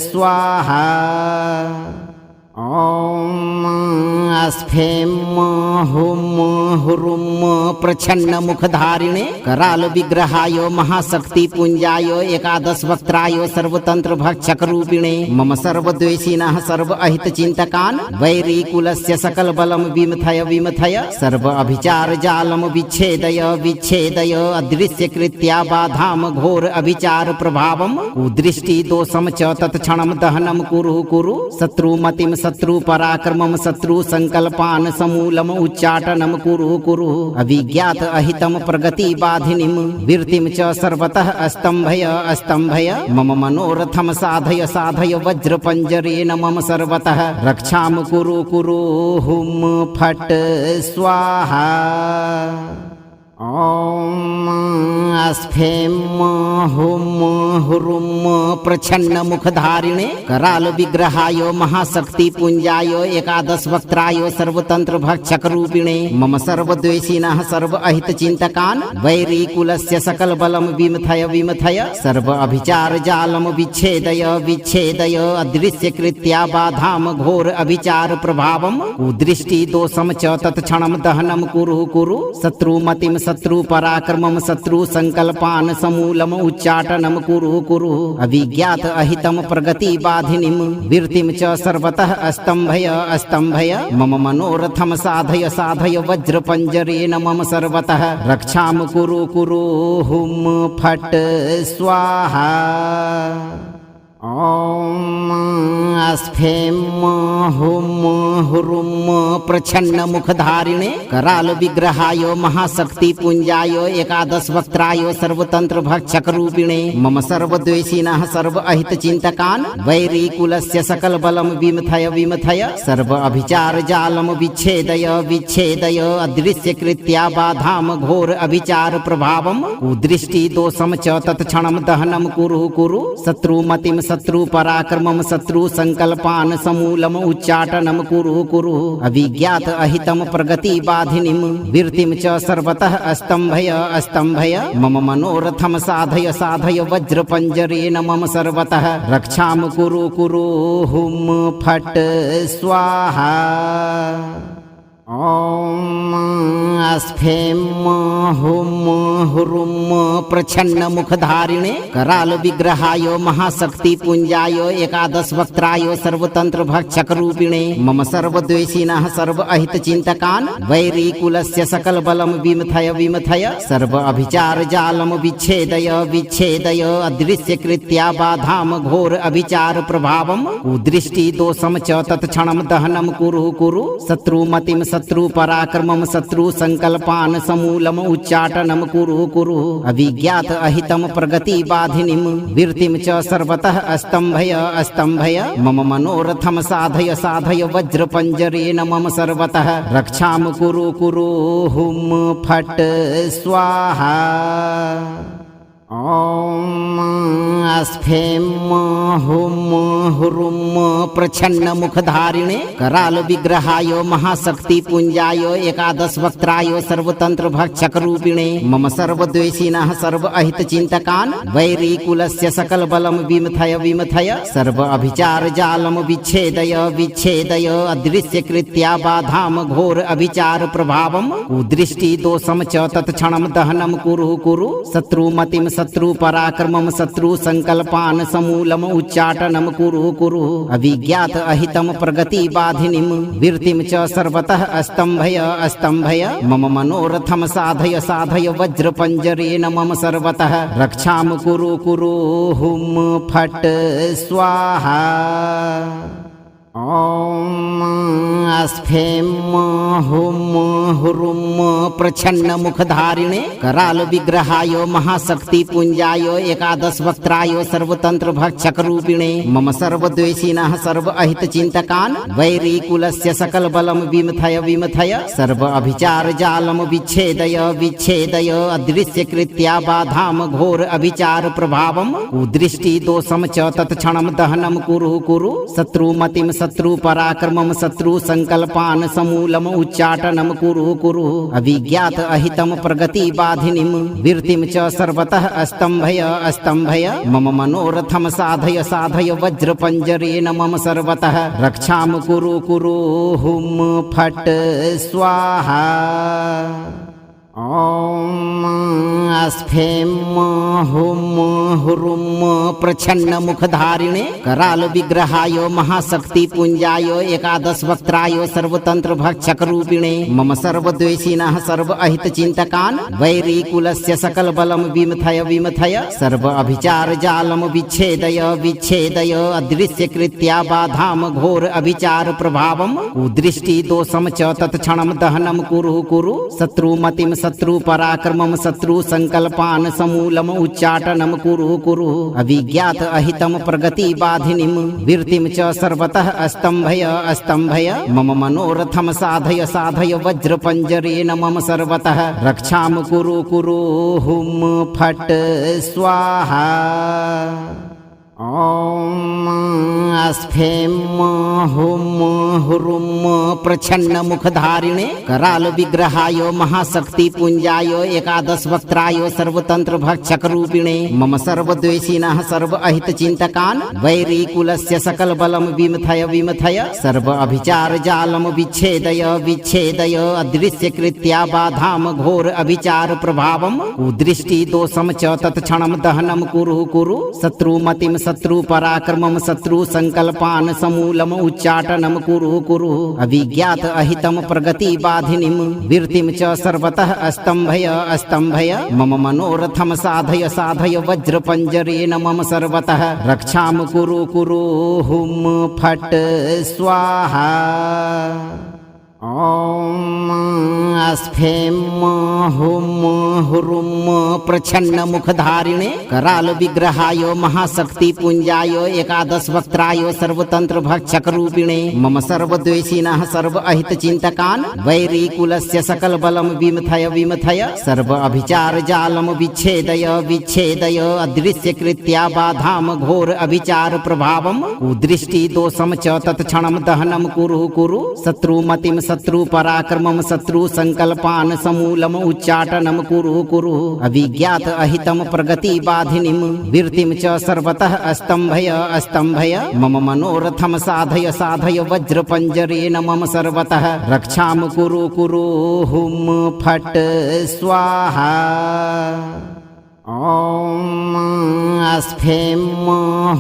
स्वाहा। ॐ अस्फें हुं हुरुं प्रछन्न मुखधारिणे कराल विग्रहाय महाशक्ति पुंजाय एकादश वक्त्राय सर्वतंत्र भक्षक रूपिणे मम सर्वद्वेषिणः सर्व अहित चिंतकान् वैरी कुलस्य सकल बलम विमथय विमथय सर्व अभिचार जालम विच्छेदय विच्छेदय अदृश्य कृत्या बाधाम घोर अभिचार प्रभावम कुदृष्टि दोषम च तत्क्षणम दहनम कुरु कुरु शत्रुमतिम शत्रु पराक्रमम शत्रु संकल्पान समूलम उच्चाटनम कुरु कुरु अभिज्ञात अहितम प्रगति बाधिनीम वीर्तिम च सर्वतः अस्तंभय अस्तंभय मम मनोरथम साधय साधय वज्र पंजरेण मम सर्वतः रक्षाम कुरु कुरु हुम फट स्वाहा। ॐ अस्फें हुं हुरुं प्रछन्न मुखधारिणे कराल विग्रहाय महाशक्ति पुंजाय एकादश वक्त्राय सर्वतंत्र भक्षक रूपिणे मम सर्वद्वेषिणः सर्व अहित चिंतकान् वैरी कुलस्य सकल बलम विमथय विमथय सर्व अभिचार जालम विच्छेदय विच्छेदय अदृश्य कृत्या बाधाम घोर अभिचार प्रभावम कुदृष्टि दोषम च तत्क्षणम दहनम कुरु कुरु शत्रुमतिम शत्रु पराक्रमम शत्रु संकल्पान समूलम उच्चाटनम कुरु कुरु अभिज्ञात अहितम प्रगति बाधिनीम वीर्तिम च सर्वतः अस्तंभय अस्तंभय मम मनोरथम साधय साधय वज्र पंजरेण मम सर्वतः रक्षाम कुरु कुरु हुम फट स्वाहा। ॐ अस्फें हुं हुरुं प्रछन्न मुखधारिणे कराल विग्रहाय महाशक्ति पुंजाय एकादश वक्त्राय सर्वतंत्र भक्षक रूपिणे मम सर्वद्वेषिणः सर्व अहित चिंतकान् वैरी कुलस्य सकल बलम विमथय विमथय सर्व अभिचार जालम विच्छेदय विच्छेदय अदृश्य कृत्या बाधाम घोर अभिचार प्रभावम कुदृष्टि दोषम च तत्क्षणम दहनम कुरु कुरु शत्रुमतिम शत्रु पराक्रमम शत्रु संकल्पान समूलम उच्चाटनम कुरु कुरु अभिज्ञात अहितम प्रगति बाधिनीम वीर्तिम च सर्वतः अस्तंभय अस्तंभय मम मनोरथम साधय साधय वज्र पंजरेण मम सर्वतः रक्षाम कुरु कुरु हुम फट स्वाहा। ॐ अस्फें हुं हुरुं प्रछन्न मुखधारिणे कराल विग्रहाय महाशक्ति पुंजाय एकादश वक्त्राय सर्वतंत्र भक्षक रूपिणे मम सर्वद्वेषिणः सर्व अहित चिंतकान् वैरी कुलस्य सकल बलम विमथय विमथय सर्व अभिचार जालम विच्छेदय विच्छेदय अदृश्य कृत्या बाधाम घोर अभिचार प्रभावम कुदृष्टि दोषम च तत्क्षणम दहनम कुरु कुरु शत्रुमतिम शत्रु पराक्रमम शत्रु संकल्पान समूलम उच्चाटनम कुरु कुरु अभिज्ञात अहितम प्रगति बाधिनीम वीर्तिम च सर्वतः अस्तंभय अस्तंभय मम मनोरथम साधय साधय वज्र पंजरेण मम सर्वतः रक्षाम कुरु कुरु हुम फट स्वाहा। ॐ अस्फें हुं हुरुं प्रछन्न मुखधारिणे कराल विग्रहाय महाशक्ति पुंजाय एकादश वक्त्राय सर्वतंत्र भक्षक रूपिणे मम सर्वद्वेषिणः सर्व अहित चिंतकान् वैरी कुलस्य सकल बलम विमथय विमथय सर्व अभिचार जालम विच्छेदय विच्छेदय अदृश्य कृत्या बाधाम घोर अभिचार प्रभावम कुदृष्टि दोषम च तत्क्षणम दहनम कुरु कुरु शत्रुमतिम शत्रु पराक्रमम शत्रु संकल्पान समूलम उच्चाटनम कुरु कुरु अभिज्ञात अहितम प्रगति बाधिनीम वीर्तिम च सर्वतः अस्तंभय अस्तंभय मम मनोरथम साधय साधय वज्र पंजरेण मम सर्वतः रक्षाम कुरु कुरु हुम फट स्वाहा। ॐ अस्फें हुं हुरुं प्रछन्न मुखधारिणे कराल विग्रहाय महाशक्ति पुंजाय एकादश वक्त्राय सर्वतंत्र भक्षक रूपिणे मम सर्वद्वेषिणः सर्व अहित चिंतकान् वैरी कुलस्य सकल बलम विमथय विमथय सर्व अभिचार जालम विच्छेदय विच्छेदय अदृश्य कृत्या बाधाम घोर अभिचार प्रभावम कुदृष्टि दोषम च तत्क्षणम दहनम कुरु कुरु शत्रुमतिम शत्रु पराक्रमं शत्रु संकल्पान् समूलम उच्चाटनं कुरु कुरु अभिज्ञात अहितं प्रगति बाधिनीं वीर्तिं च सर्वतः अस्तंभय अस्तंभय मम मनोरथं साधय साधय वज्रपंजरेण मम सर्वतः रक्षां कुरु कुरु हुम फट स्वाहा। ॐ अस्फें हुम हुरुम प्रछन्न मुखधारिणे कराल विग्रहाय महाशक्ति पुंजाय एकादश वक्त्राय सर्वतंत्र भक्षक रूपिणे मम सर्वद्वेषिणः सर्व अहित चिंतकान् वैरी कुलस्य सकल बलम विमथय विमथय सर्व अभिचार जालम विच्छेदय विच्छेदय अदृश्य कृत्या बाधाम घोर अभिचार प्रभावम कुदृष्टि दोषम च तत्क्षणम दहनम कुरु कुरु शत्रुमतिम शत्रु पराक्रमं शत्रु संकल्पान् समूलम उच्चाटनं कुरु कुरु अभिज्ञात अहितं प्रगति बाधिनीं वीर्तिं च सर्वतः अस्तंभय अस्तंभय मम मनोरथं साधय साधय वज्रपंजरेण मम सर्वतः रक्षां कुरु कुरु हुम फट स्वाहा। ॐ अस्फें हुम हुरुम प्रछन्न मुखधारिणे कराल विग्रहाय महाशक्ति पुंजाय एकादश वक्त्राय सर्वतंत्र भक्षक रूपिणे मम सर्वद्वेषिणः सर्व अहित चिंतकान् वैरी कुलस्य सकल बलम विमथय विमथय सर्व अभिचार जालम विच्छेदय विच्छेदय अदृश्य कृत्या बाधाम घोर अभिचार प्रभावम कुदृष्टि दोषम च तत्क्षणम दहनम कुरु कुरु शत्रुमतिम शत्रु पराक्रमं शत्रु संकल्पान् समूलम उच्चाटनं कुरु कुरु अभिज्ञात अहितं प्रगति बाधिनीं वीर्तिं च सर्वतः अस्तंभय अस्तंभय मम मनोरथं साधय साधय वज्रपंजरेण मम सर्वतः रक्षां कुरु कुरु हुम फट स्वाहा। ॐ अस्फें हुम हुरुम प्रछन्न मुखधारिणे कराल विग्रहाय महाशक्ति पुंजाय एकादश वक्त्राय सर्वतंत्र भक्षक रूपिणे मम सर्वद्वेषिणः सर्व अहित चिंतकान् वैरी कुलस्य सकल बलम विमथय विमथय सर्व अभिचार जालम विच्छेदय विच्छेदय अदृश्य कृत्या बाधाम घोर अभिचार प्रभावम कुदृष्टि दोषम च तत्क्षणम दहनम कुरु कुरु शत्रुमतिम शत्रु पराक्रमं शत्रु संकल्पान् समूलम उच्चाटनं कुरु कुरु अभिज्ञात अहितं प्रगति बाधिनीं वीर्तिं च सर्वतः अस्तंभय अस्तंभय मम मनोरथं साधय साधय वज्रपंजरेण मम सर्वतः रक्षां कुरु कुरु हुम फट स्वाहा। ॐ अस्फें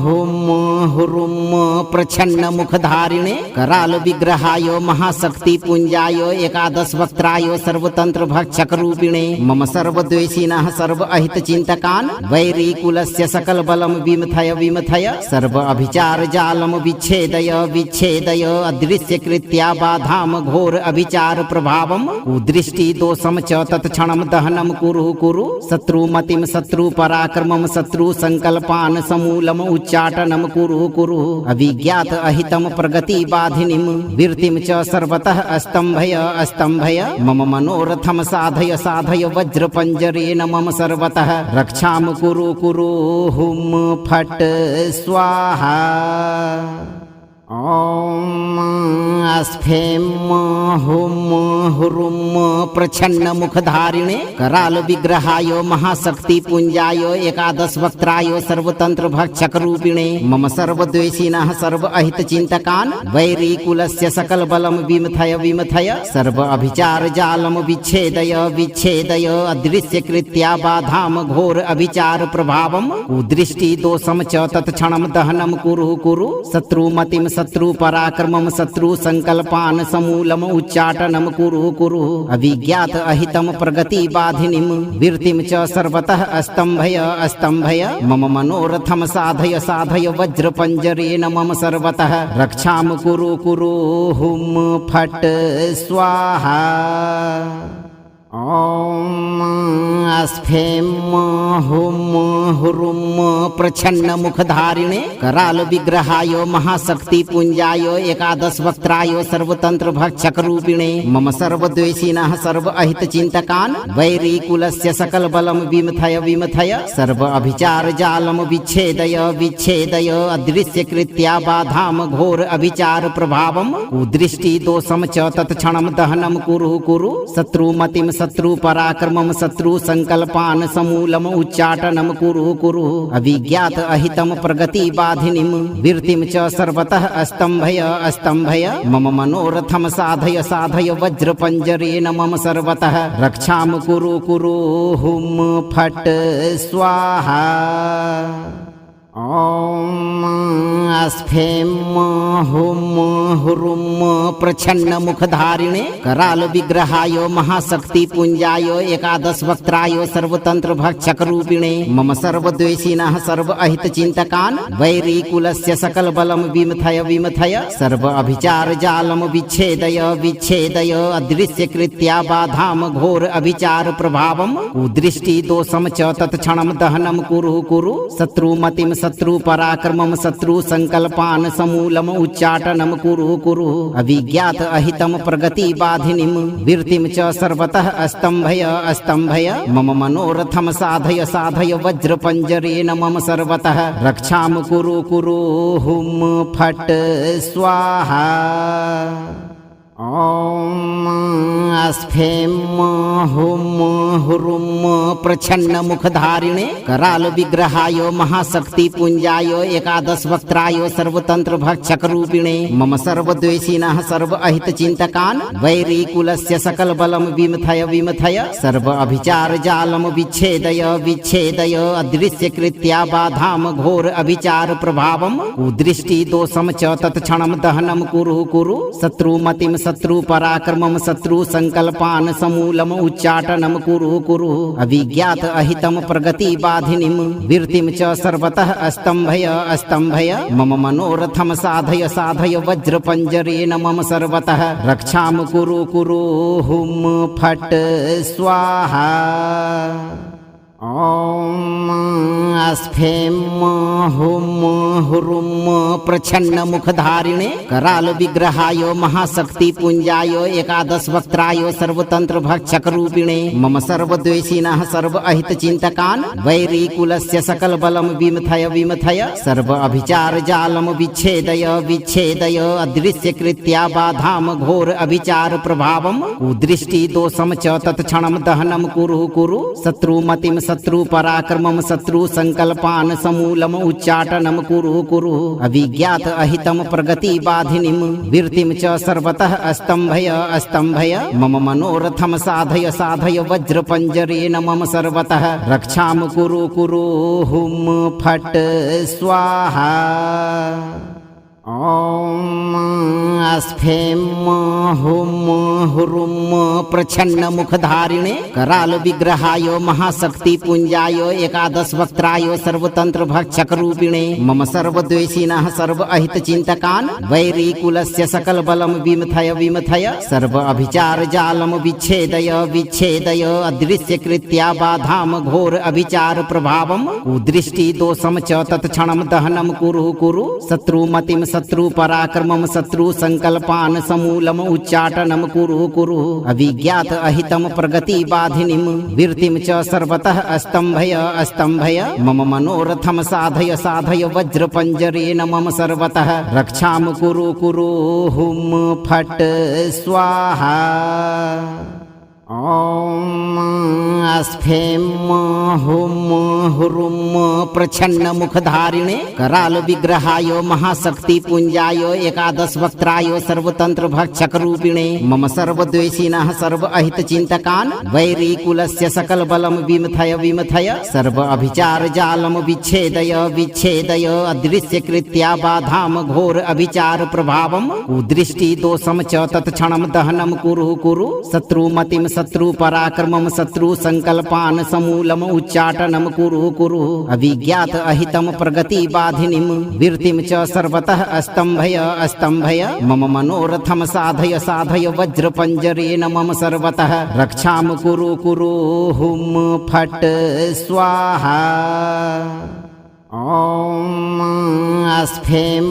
हुम हुरुम प्रछन्न मुखधारिणे कराल विग्रहाय महाशक्ति पुंजाय एकादश वक्त्राय सर्वतंत्र भक्षक रूपिणे मम सर्वद्वेषिणः सर्व अहित चिंतकान् वैरी कुलस्य सकल बलम विमथय विमथय सर्व अभिचार जालम विच्छेदय विच्छेदय अदृश्य कृत्या बाधाम घोर अभिचार प्रभावम कुदृष्टि दोषम च तत्क्षणम दहनम कुरु कुरु शत्रुमतिम शत्रु पराक्रमं शत्रु संकल्पान् समूलम उच्चाटनं कुरु कुरु अभिज्ञात अहितं प्रगति बाधिनीं वीर्तिं च सर्वतः अस्तंभय अस्तंभय मम मनोरथं साधय साधय वज्रपंजरेण मम सर्वतः रक्षां कुरु कुरु हुम फट स्वाहा। ॐ अस्फें हुम हुरुम प्रछन्न मुखधारिणे कराल विग्रहाय महाशक्ति पुंजाय एकादश वक्त्राय सर्वतंत्र भक्षक रूपिणे मम सर्वद्वेषिणः सर्व अहित चिंतकान् वैरी कुलस्य सकल बलम विमथय विमथय सर्व अभिचार जालम विच्छेदय विच्छेदय अदृश्य कृत्या बाधाम घोर अभिचार प्रभावम कुदृष्टि दोषम च तत्क्षणम दहनम कुरु कुरु शत्रुमतिम शत्रु पराक्रमं शत्रु संकल्पान् समूलम उच्चाटनं कुरु कुरु अभिज्ञात अहितं प्रगति बाधिनीं वीर्तिं च सर्वतः अस्तंभय अस्तंभय मम मनोरथं साधय साधय वज्रपंजरेण मम सर्वतः रक्षां कुरु कुरु हुम फट स्वाहा। ॐ स्फेम हुम हुरुम प्रछन्न मुखधारिणे कराल विग्रहाय महाशक्ति पुंजाय एकादश वक्त्राय सर्वतंत्र भक्षक रूपिणे मम सर्वद्वेषिणः सर्व अहित चिंतकान् वैरी कुलस्य सकल बलम विमथय विमथय सर्व अभिचार जालम विच्छेदय विच्छेदय अदृश्य कृत्या बाधाम घोर अभिचार प्रभावम कुदृष्टि दोषम च तत्क्षणम दहनम कुरु कुरु शत्रुमतिम शत्रु पराक्रमम शत्रु संकल्पान समूलम उच्चाटनम कुरु कुरु अभिज्ञात अहितम प्रगति बाधिनीम वीर्तिम च सर्वतः अस्तंभय अस्तंभय मम मनोरथम साधय साधय वज्र पंजरेण मम सर्वतः रक्षाम कुरु कुरु हुम फट स्वाहा ओम स्फेम हुम हुरुम प्रछन्न मुखधारिणे कराल विग्रहाय महाशक्ति पुंजाय एकादश वक्त्राय सर्वतंत्र भक्षक रूपिणे मम सर्वद्वेषिणः सर्व अहित चिंतकान् वैरी कुलस्य सकल बलम विमथय विमथय सर्व अभिचार जालम विच्छेदय विच्छेदय अदृश्य कृत्या बाधाम घोर अभिचार प्रभावम कुदृष्टि दोषम च तत्क्षणम दहनम कुरु कुरु शत्रुमतिम शत्रु पराक्रमम शत्रु संकल्पान समूलम उच्चाटनम कुरु कुरु अभिज्ञात अहितम प्रगति बाधिनीम वीर्तिम च सर्वतः अस्तंभय अस्तंभय मम मनोरथम साधय साधय वज्र पंजरेण मम सर्वतः रक्षाम कुरु कुरु हुम फट स्वाहा ओम स्फेम हुम हुरुम प्रछन्न मुखधारिणे कराल विग्रहाय महाशक्ति पुंजाय एकादश वक्त्राय सर्वतंत्र भक्षक रूपिणे मम सर्वद्वेषिणः सर्व अहित चिंतकान् वैरी कुलस्य सकल बलम विमथय विमथय सर्व अभिचार जालम विच्छेदय विच्छेदय अदृश्य कृत्या बाधाम घोर अभिचार प्रभावम कुदृष्टि दोषम च तत्क्षणम दहनम कुरु कुरु शत्रुमतिम शत्रु पराक्रमम शत्रु संकल्पान समूलम उच्चाटनम कुरु कुरु अभिज्ञात अहितम प्रगति बाधिनीम वीर्तिम च सर्वतः अस्तंभय अस्तंभय मम मनोरथम साधय साधय वज्र पंजरेण मम सर्वतः रक्षाम कुरु कुरु हुम फट स्वाहा ओम स्फेम हुम हुरुम प्रछन्न मुखधारिणे कराल विग्रहाय महाशक्ति पुंजाय एकादश वक्त्राय सर्वतंत्र भक्षक रूपिणे मम सर्वद्वेषिणः सर्व अहित चिंतकान् वैरी कुलस्य सकल बलम विमथय विमथय सर्व अभिचार जालम विच्छेदय विच्छेदय अदृश्य कृत्या बाधाम घोर अभिचार प्रभावम कुदृष्टि दोषम च तत्क्षणम दहनम कुरु कुरु शत्रुमतिम शत्रु पराक्रमम शत्रु संकल्पान समूलम उच्चाटनम कुरु कुरु अभिज्ञात अहितम प्रगति बाधिनीम वीर्तिम च सर्वतः अस्तंभय अस्तंभय मम मनोरथम साधय साधय वज्र पंजरेण मम सर्वतः रक्षाम कुरु कुरु हुम फट स्वाहा ओम स्फेम हुम हुरुम प्रछन्न मुखधारिणे कराल विग्रहाय महाशक्ति पुंजाय एकादश वक्त्राय सर्वतंत्र भक्षक रूपिणे मम सर्वद्वेषिणः सर्व अहित चिंतकान् वैरी कुलस्य सकल बलम विमथय विमथय सर्व अभिचार जालम विच्छेदय विच्छेदय अदृश्य कृत्या बाधाम घोर अभिचार प्रभावम कुदृष्टि दोषम च तत्क्षणम दहनम कुरु कुरु शत्रुमतिम शत्रु पराक्रमम शत्रु संकल्पान समूलम उच्चाटनम कुरु कुरु अभिज्ञात अहितम प्रगति बाधिनीम वीर्तिम च सर्वतः अस्तंभय अस्तंभय मम मनोरथम साधय साधय वज्र पंजरेण मम सर्वतः रक्षाम कुरु कुरु हुम फट स्वाहा ओम स्फेम हुम हुरुम प्रछन्न मुखधारिणे कराल विग्रहाय महाशक्ति पुंजाय एकादश वक्त्राय सर्वतंत्र भक्षक रूपिणे मम सर्वद्वेषिणः सर्व अहित चिंतकान् वैरी कुलस्य सकल बलम विमथय विमथय सर्व अभिचार जालम विच्छेदय विच्छेदय अदृश्य कृत्या बाधाम घोर अभिचार प्रभावम कुदृष्टि दोषम च तत्क्षणम दहनम कुरु कुरु शत्रुमतिम शत्रु पराक्रमम शत्रु संकल्पान समूलम उच्चाटनम कुरु कुरु अभि अविज्ञात अहितम प्रगति बाधिनीम वीर्तिम च सर्वतः अस्तंभय अस्तंभय मम मनोरथम साधय साधय वज्र पंजरेण मम सर्वतः रक्षाम कुरु कुरु हुम फट स्वाहा। ओम अस्फेम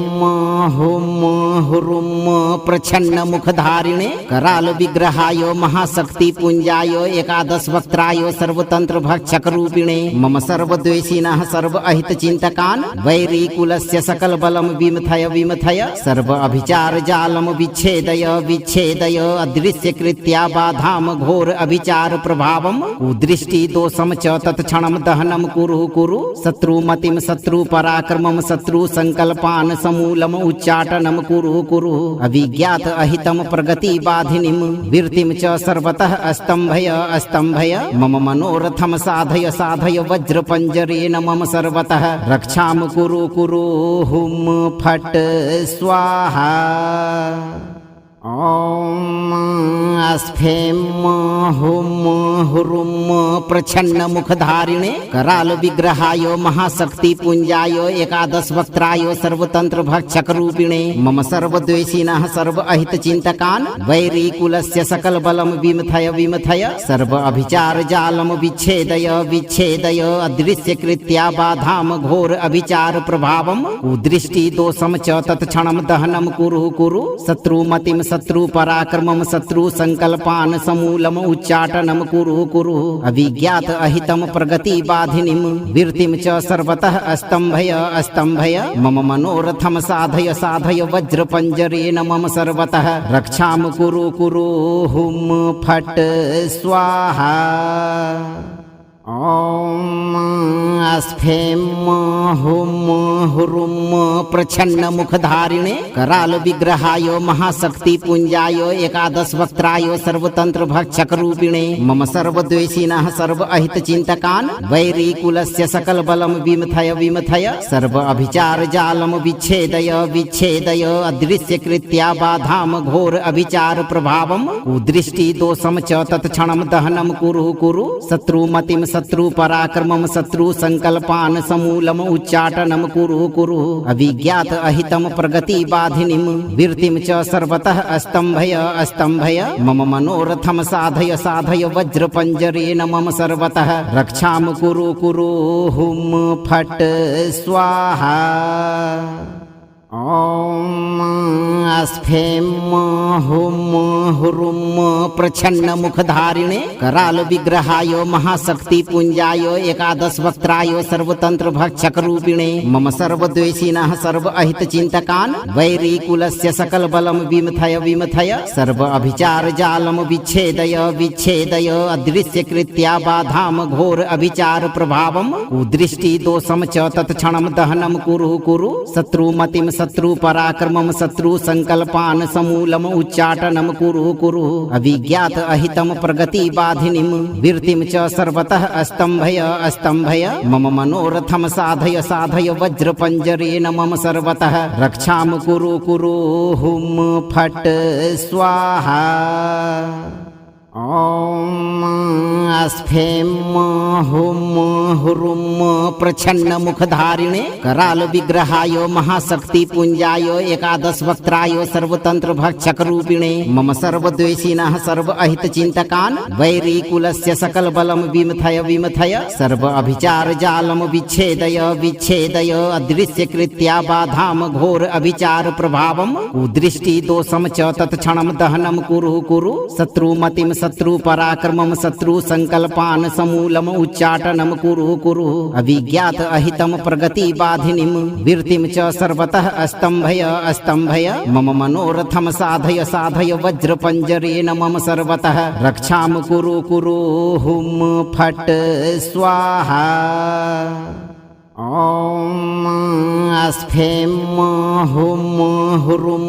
हुम हुरुम प्रछन्न मुखधारिणे कराल विग्रहाय महाशक्ति पुंजाय एकादश वक्त्राय सर्वतंत्र भक्षक रूपिणे मम सर्वद्वेषिणः सर्व अहित चिंतकान् वैरी कुलस्य सकल बलम विमथय विमथय सर्व अभिचार जालम विच्छेदय विच्छेदय अदृश्य कृत्या बाधाम घोर अभिचार प्रभावम कुदृष्टि दोषम च तत्क्षणम दहनम कुरु कुरु शत्रुमतिम शत्रु पराक्रमम शत्रु संकल्पान समूलम उच्चाटनम कुरु कुरु अविज्ञात अहितम प्रगति बाधिनीम वीर्तिम च सर्वतः अस्तंभय अस्तंभय मम मनोरथम साधय साधय वज्र पंजरेण मम सर्वतः रक्षाम कुरु कुरु हुम फट स्वाहा। ओम अस्फेम हुम हुरुम प्रछन्न मुखधारिणे कराल विग्रहाय महाशक्ति पुंजाय एकादश वक्त्राय सर्वतंत्र भक्षक रूपिणे मम सर्वद्वेषिणः सर्व अहित चिंतकान् वैरी कुलस्य सकल बलम विमथय विमथय सर्व अभिचार जालम विच्छेदय विच्छेदय अदृश्य कृत्या बाधाम घोर अभिचार प्रभावम कुदृष्टि दोषम च तत्क्षणम दहनम कुरु कुरु शत्रुमतिम शत्रु पराक्रमम शत्रु संकल्पान समूलम उच्चाटनम कुरु कुरु अविज्ञात अहितम प्रगति बाधिनीम वीर्तिम च सर्वतः अस्तंभय अस्तंभय मम मनोरथम साधय साधय वज्र पंजरेण मम सर्वतः रक्षाम कुरु कुरु हुम फट स्वाहा। ओम अस्फेम हुम हुरुम प्रछन्न मुखधारिणे कराल विग्रहाय महाशक्ति पुंजाय एकादश वक्त्राय सर्वतंत्र भक्षक रूपिणे मम सर्वद्वेषिणः सर्व अहित चिंतकान् वैरी कुलस्य सकल बलम विमथय विमथय सर्व अभिचार जालम विच्छेदय विच्छेदय अदृश्य कृत्या बाधाम घोर अभिचार प्रभावम कुदृष्टि दोषम च तत्क्षणम दहनम कुरु कुरु शत्रुमतिम शत्रु पराक्रमम शत्रु संकल्पान समूलम उच्चाटनम कुरु कुरु अविज्ञात अहितम प्रगति बाधिनीम वीर्तिम च सर्वतः अस्तंभय अस्तंभय मम मनोरथम साधय साधय वज्र पंजरेण मम सर्वतः रक्षाम कुरु कुरु हुम फट स्वाहा। ओम अस्फेम हुम हुरुम प्रछन्न मुखधारिणे कराल विग्रहाय महाशक्ति पुंजाय एकादश वक्त्राय सर्वतंत्र भक्षक रूपिणे मम सर्वद्वेषिणः सर्व अहित चिंतकान् वैरी कुलस्य सकल बलम विमथय विमथय सर्व अभिचार जालम विच्छेदय विच्छेदय अदृश्य कृत्या बाधाम घोर अभिचार प्रभावम कुदृष्टि दोषम च तत्क्षणम दहनम कुरु कुरु शत्रुमतिम शत्रु पराक्रमम शत्रु संकल्पान समूलम उच्चाटनम कुरु कुरु अविज्ञात अहितम प्रगति बाधिनीम वीर्तिम च सर्वतः अस्तंभय अस्तंभय मम मनोरथम साधय साधय वज्र पंजरेण मम सर्वतः रक्षाम कुरु कुरु हुम फट स्वाहा। ओम अस्फेम हुम हुरुम प्रछन्न मुखधारिणे कराल विग्रहाय महाशक्ति पुंजाय एकादश वक्त्राय सर्वतंत्र भक्षक रूपिणे मम सर्वद्वेषिणः सर्व अहित चिंतकान् वैरी कुलस्य सकल बलम विमथय विमथय सर्व अभिचार जालम विच्छेदय विच्छेदय अदृश्य कृत्या बाधाम घोर अभिचार प्रभावम कुदृष्टि दोषम च तत्क्षणम दहनम कुरु कुरु शत्रुमतिम शत्रु पराक्रमम शत्रु संकल्पान समूलम उच्चाटनम कुरु कुरु अविज्ञात अहितम प्रगति बाधिनीम वीर्तिम च सर्वतः अस्तंभय अस्तंभय मम मनोरथम साधय साधय वज्र पंजरेण मम सर्वतः रक्षाम कुरु कुरु हुम फट स्वाहा। ओम अस्फेम हुम हुरुम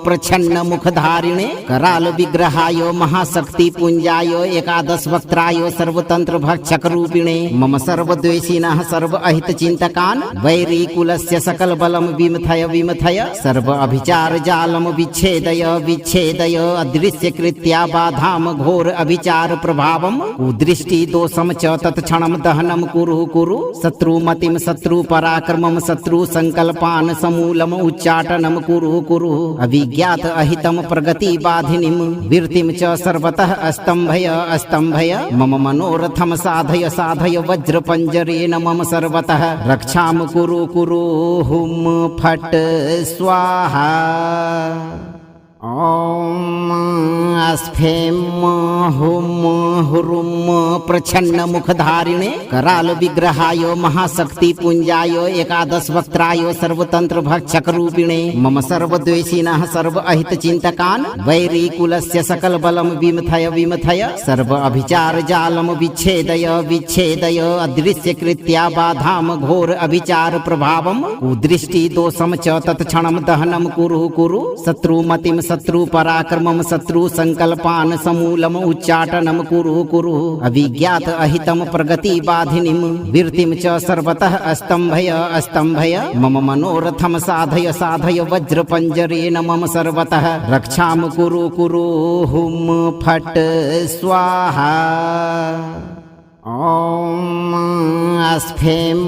प्रछन्न मुखधारिणे कराल विग्रहाय महाशक्ति पुंजाय एकादश वक्त्राय सर्वतंत्र भक्षक रूपिणे मम सर्वद्वेषिणः सर्व अहित चिंतकान् वैरी कुलस्य सकल बलम विमथय विमथय सर्व अभिचार जालम विच्छेदय विच्छेदय अदृश्य कृत्या बाधाम घोर अभिचार प्रभावम कुदृष्टि दोषम च तत्क्षणम दहनम कुरु कुरु शत्रुमतिम शत्रु पराक्रमं शत्रु संकल्पान् समूलम उच्चाटनं कुरु कुरु अभिज्ञात अहितं प्रगति बाधिनीं वीर्तिं च सर्वतः अस्तंभय अस्तंभय मम मनोरथं साधय साधय वज्रपंजरेण मम सर्वतः रक्षां कुरु कुरु हुम फट् स्वाहा। ॐ अस्फेम हुम हुरुम प्रछन्न मुखधारिणे कराल विग्रहाय महाशक्ति पुंजाय एकादश वक्त्राय सर्वतंत्र भक्षक रूपिणे मम सर्वद्वेषिणः सर्व अहित चिंतकान् वैरी कुलस्य सकल बलम विमथय विमथय सर्व अभिचार जालम विच्छेदय विच्छेदय अदृश्य कृत्या बाधाम घोर अभिचार प्रभावम कुदृष्टि दोषम च तत्क्षणम दहनम कुरु कुरु शत्रुमतिम शत्रु पराक्रमं शत्रु संकल्पान् समूलम उच्चाटनं कुरु कुरु अभिज्ञात अहितं प्रगति बाधिनीं वीर्तिं च सर्वतः अस्तंभय अस्तंभय मम मनोरथं साधय साधय वज्रपंजरेण मम सर्वतः रक्षां कुरु कुरु हुम फट् स्वाहा। ॐ अस्फेम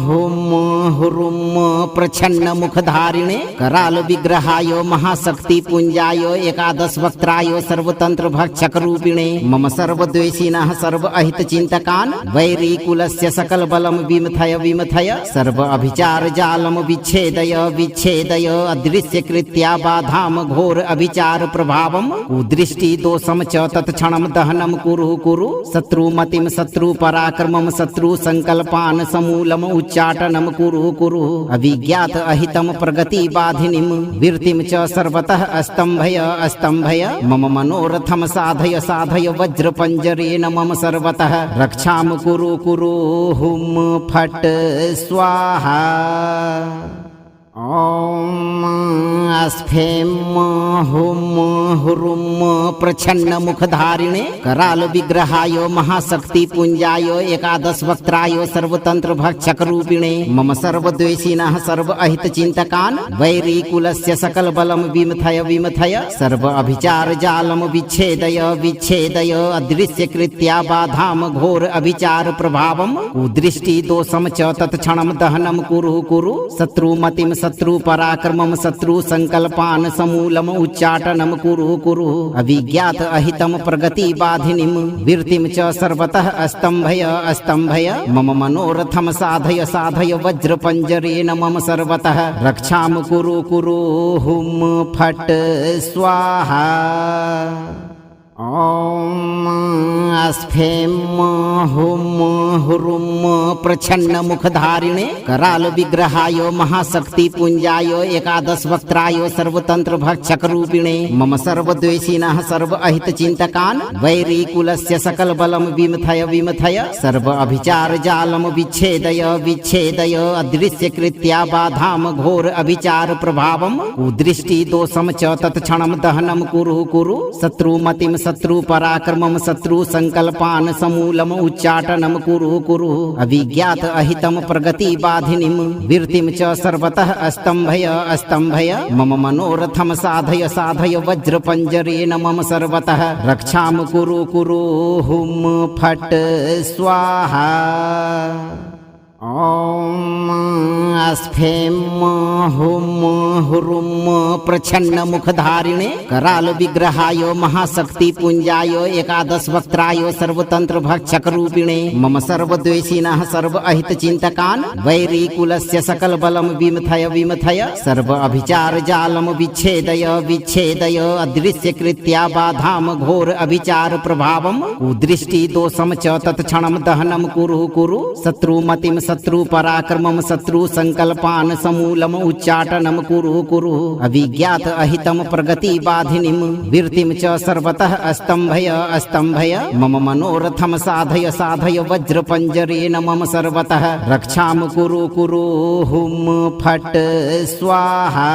हुम हुरुम प्रछन्न मुखधारिणे कराल विग्रहाय महाशक्ति पुंजाय एकादश वक्त्राय सर्वतंत्र भक्षक रूपिणे मम सर्वद्वेषिणः सर्व अहित चिंतकान् वैरी कुलस्य सकल बलम विमथय विमथय सर्व अभिचार जालम विच्छेदय विच्छेदय अदृश्य कृत्या बाधाम घोर अभिचार प्रभावम कुदृष्टि दोषम च तत्क्षणम दहनम कुरु कुरु शत्रुमतिम शत्रु पराक्रमं शत्रु संकल्पान् समूलम उच्चाटनं कुरु कुरु अभिज्ञात अहितं प्रगति बाधिनीं वीर्तिं च सर्वतः अस्तंभय अस्तंभय मम मनोरथं साधय साधय वज्रपंजरेण मम सर्वतः रक्षां कुरु कुरु हुम फट् स्वाहा। ॐ अस्फेम हुम हुरुम प्रछन्न मुखधारिणे कराल विग्रहाय महाशक्ति पुंजाय एकादश वक्त्राय सर्वतंत्र भक्षक रूपिणे मम सर्वद्वेषिणः सर्व अहित चिंतकान् वैरी कुलस्य सकल बलम विमथय विमथय सर्व अभिचार जालम विच्छेदय विच्छेदय अदृश्य कृत्या बाधाम घोर अभिचार प्रभावम कुदृष्टि दोषम च तत्क्षणम दहनम कुरु कुरु शत्रुमतिम शत्रु पराक्रमं शत्रु संकल्पान् समूलम उच्चाटनं कुरु कुरु अभिज्ञात अहितं प्रगति बाधिनीं वीर्तिं च सर्वतः अस्तंभय अस्तंभय मम मनोरथं साधय साधय वज्रपंजरेण मम सर्वतः रक्षां कुरु कुरु हुम फट् स्वाहा। ॐ अस्फेम हुम हुरुम प्रछन्न मुखधारिणे कराल विग्रहाय महाशक्ति पुंजाय एकादश वक्त्राय सर्वतंत्र भक्षक रूपिणे मम सर्वद्वेषिणः सर्व अहित चिंतकान् वैरी कुलस्य सकल बलम विमथय विमथय सर्व अभिचार जालम विच्छेदय विच्छेदय अदृश्य कृत्या बाधाम घोर अभिचार प्रभावम कुदृष्टि दोषम च तत्क्षणम दहनम कुरु कुरु शत्रुमतिम शत्रु पराक्रमं शत्रु संकल्पान् समूलम उच्चाटनं कुरु कुरु अभिज्ञात अहितं प्रगति बाधिनीं वीर्तिं च सर्वतः अस्तंभय अस्तंभय मम मनोरथं साधय साधय वज्रपंजरेण मम सर्वतः रक्षां कुरु कुरु हुम फट् स्वाहा। ॐ अस्फेम हुम हुरुम प्रछन्न मुखधारिणे कराल विग्रहाय महाशक्ति पुंजाय एकादश वक्त्राय सर्वतंत्र भक्षक रूपिणे मम सर्वद्वेषिणः सर्व अहित चिंतकान् वैरी कुलस्य सकल बलम विमथय विमथय सर्व अभिचार जालम विच्छेदय विच्छेदय अदृश्य कृत्या बाधाम घोर अभिचार प्रभावम कुदृष्टि दोषम च तत्क्षणम दहनम कुरु कुरु शत्रुमतिम शत्रु पराक्रमं शत्रु संकल्पान् समूलम उच्चाटनं कुरु कुरु अभिज्ञात अहितं प्रगति बाधिनीं वीर्तिं च सर्वतः अस्तंभय अस्तंभय मम मनोरथं साधय साधय वज्रपंजरेण मम सर्वतः रक्षां कुरु कुरु हुम फट् स्वाहा।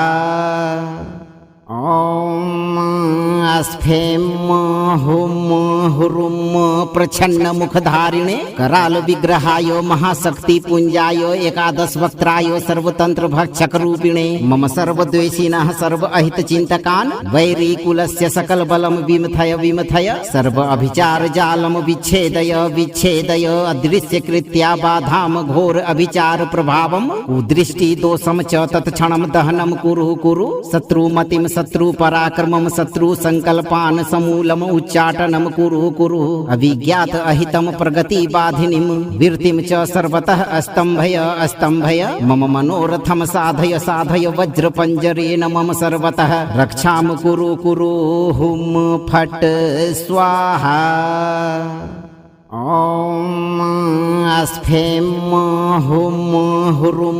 ॐ अस्फें हुं हुरुं प्रछन्न मुखधारिणे कराल विग्रहाय महाशक्ति पुंजाय एकादश वक्त्राय सर्वतंत्र भक्षक रूपिणे मम सर्वद्वेषिणः सर्व अहित चिंतकान् वैरी कुलस्य सकल बलम विमथय विमथय सर्व अभिचार जालम विच्छेदय विच्छेदय अदृश्य कृत्या बाधाम घोर अभिचार प्रभावम कुदृष्टि दोषम च तत्क्षणम दहनम कुरु कुरु शत्रुमतिम शत्रु पराक्रमम शत्रु संकल्पान समूलम उच्चाटनम कुरु कुरु अभिज्ञात अहितम प्रगति बाधिनीम वीर्तिम च सर्वतः अस्तंभय अस्तंभय मम मनोरथम साधय साधय वज्र पंजरेण मम सर्वतः रक्षाम कुरु कुरु हुम फट स्वाहा। ॐ अस्फें हुं हुरुं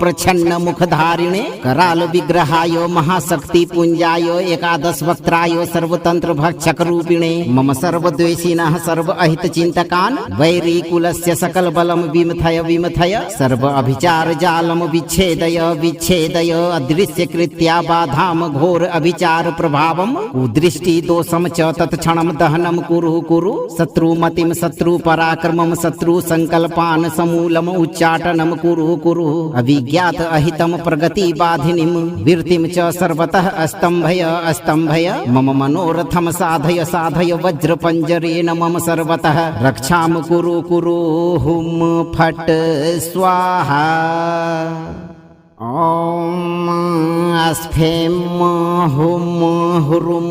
प्रछन्न मुखधारिणे कराल विग्रहाय महाशक्ति पुंजाय एकादश वक्त्राय सर्वतंत्र भक्षक रूपिणे मम सर्वद्वेषिणः सर्व अहित चिंतकान् वैरी कुलस्य सकल बलम विमथय विमथय सर्व अभिचार जालम विच्छेदय विच्छेदय अदृश्य कृत्या बाधाम घोर अभिचार प्रभावम कुदृष्टि दोषम च तत्क्षणम दहनम कुरु कुरु शत्रुमतिम शत्रु पराक्रमम शत्रु संकल्पान समूलम उच्चाटनम कुरु कुरु अभिज्ञात अहितम प्रगति बाधिनीम वीर्तिम च सर्वतः अस्तंभय अस्तंभय मम मनोरथम साधय साधय वज्र पंजरेण मम सर्वतः रक्षाम कुरु कुरु हुम फट स्वाहा। ॐ अस्फें हुं हुरुं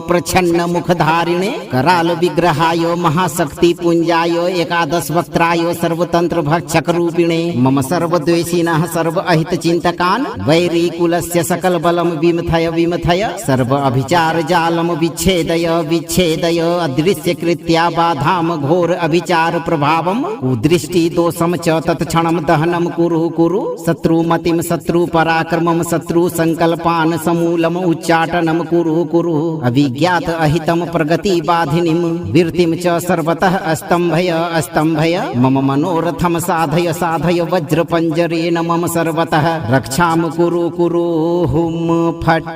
प्रछन्न मुखधारिणे कराल विग्रहाय महाशक्ति पुंजाय एकादश वक्त्राय सर्वतंत्र भक्षक रूपिणे मम सर्वद्वेषिणः सर्व अहित चिंतकान् वैरी कुलस्य सकल बलम विमथय विमथय सर्व अभिचार जालम विच्छेदय विच्छेदय अदृश्य कृत्या बाधाम घोर अभिचार प्रभावम कुदृष्टि दोषम च तत्क्षणम दहनम कुरु कुरु शत्रुमतिम शत्रु पराक्रमम शत्रु संकल्पान समूलम उच्चाटनम कुरु कुरु अभिज्ञात अहितम प्रगति बाधिनीम वीर्तिम च सर्वतः अस्तंभय अस्तंभय मम मनोरथम साधय साधय वज्र पंजरेण मम सर्वतः रक्षाम कुरु कुरु हुम फट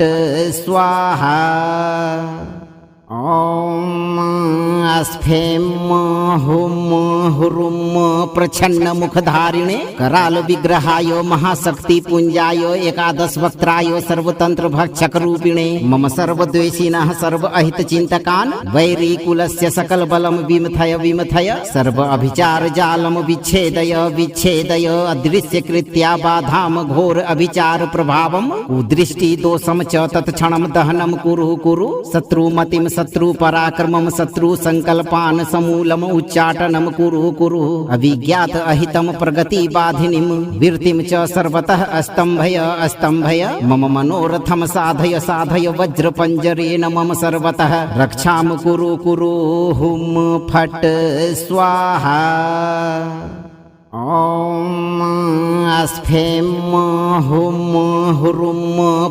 स्वाहा। ॐ अस्फें हुं हुरुं प्रछन्न मुखधारिणे कराल विग्रहाय महाशक्ति पुंजाय एकादश वक्त्राय सर्वतंत्र भक्षक रूपिणे मम सर्वद्वेषिणः सर्व अहित चिंतकान् वैरी कुलस्य सकल बलम विमथय विमथय सर्व अभिचार जालम विच्छेदय विच्छेदय अदृश्य कृत्या बाधाम घोर अभिचार प्रभावम कुदृष्टि दोषम च तत्क्षणम दहनम कुरु कुरु शत्रुमतिम शत्रु पराक्रमम शत्रु संकल्पान समूलम उच्चाटनम कुरु कुरु अभिज्ञात अहितम प्रगति बाधिनीम वीर्तिम च सर्वतः अस्तंभय अस्तंभय मम मनोरथम साधय साधय वज्र पंजरेण मम सर्वतः रक्षाम कुरु कुरु हुम फट स्वाहा। ॐ अस्फें हुं हुरुं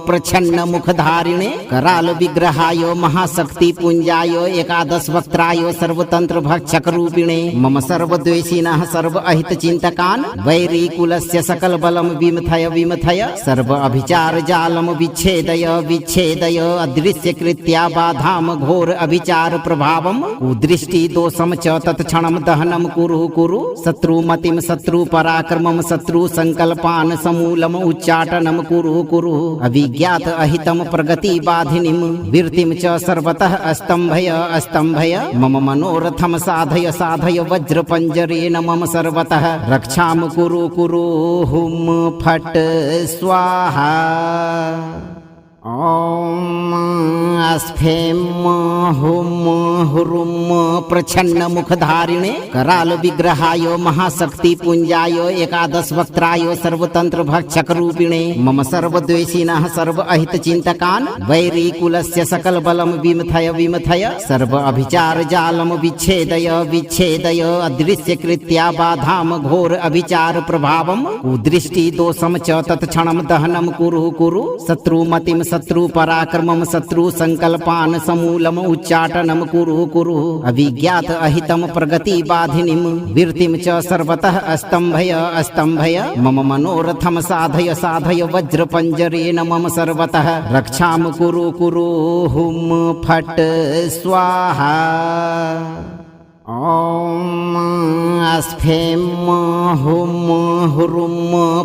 प्रछन्न मुखधारिणे कराल विग्रहाय महाशक्ति पुंजाय एकादश वक्त्राय सर्वतंत्र भक्षक रूपिणे मम सर्वद्वेषिणः सर्व अहित चिंतकान् वैरी कुलस्य सकल बलम विमथय विमथय सर्व अभिचार जालम विच्छेदय विच्छेदय अदृश्य कृत्या बाधाम घोर अभिचार प्रभावम कुदृष्टि दोषम च तत्क्षणम दहनम कुरु कुरु शत्रुमतिम शत्रु पराक्रमम शत्रु संकल्पान समूलम उच्चाटनम कुरु कुरु अभिज्ञात अहितम प्रगति बाधिनीम वीर्तिम च सर्वतः अस्तंभय अस्तंभय मम मनोरथम साधय साधय वज्र पंजरेण मम सर्वतः रक्षाम कुरु कुरु हुम फट स्वाहा। ॐ अस्फें हुं हुरुं प्रछन्न मुखधारिणे कराल विग्रहाय महाशक्ति पुंजाय एकादश वक्त्राय सर्वतंत्र भक्षक रूपिणे मम सर्वद्वेषिणः सर्व अहित चिंतकान् वैरी कुलस्य सकल बलम विमथय विमथय सर्व अभिचार जालम विच्छेदय विच्छेदय अदृश्य कृत्या बाधाम घोर अभिचार प्रभावम कुदृष्टि दोषम च तत्क्षणम दहनम कुरु कुरु शत्रुमतिम शत्रु पराक्रमं शत्रु संकल्पान् समूलम उच्चाटनं कुरु कुरु अभिज्ञात अहितं प्रगति बाधिनीं वीर्तिं च सर्वतः अस्तंभय मम मनोरथं साधय साधय वज्रपंजरेण मम सर्वतः रक्षां कुरु कुरु हुम फट स्वाहा। ॐ अस्फें हुम हुरुम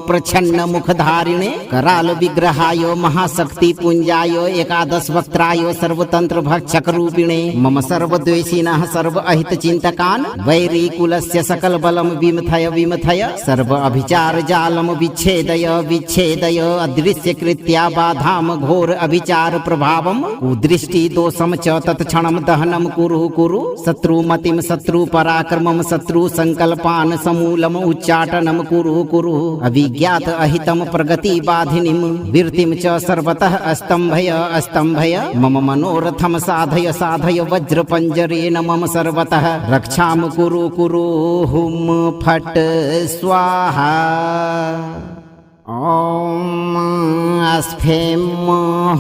प्रछन्न मुखधारिणे कराल विग्रहाय महाशक्ति पुंजाय एकादश वक्त्राय सर्वतंत्र भक्षक रूपिणे मम सर्वद्वेषिणः सर्व अहित चिंतकान् वैरी कुलस्य सकल बलम विमथय विमथय सर्व अभिचार जालम विच्छेदय विच्छेदय अदृश्य कृत्या बाधाम घोर अभिचार प्रभावम कुदृष्टि दोषम च तत्क्षणम दहनम कुरु कुरु शत्रुमतिम शत्रु पराक्रमं शत्रु संकल्पान् समूलम उच्चाटनं कुरु कुरु अभिज्ञात अहितं प्रगति बाधिनीं वीर्तिं च सर्वतः अस्तंभय मम मनोरथं साधय साधय वज्रपंजरेण मम सर्वतः रक्षां कुरु कुरु हुम फट स्वाहा। ॐ अस्फें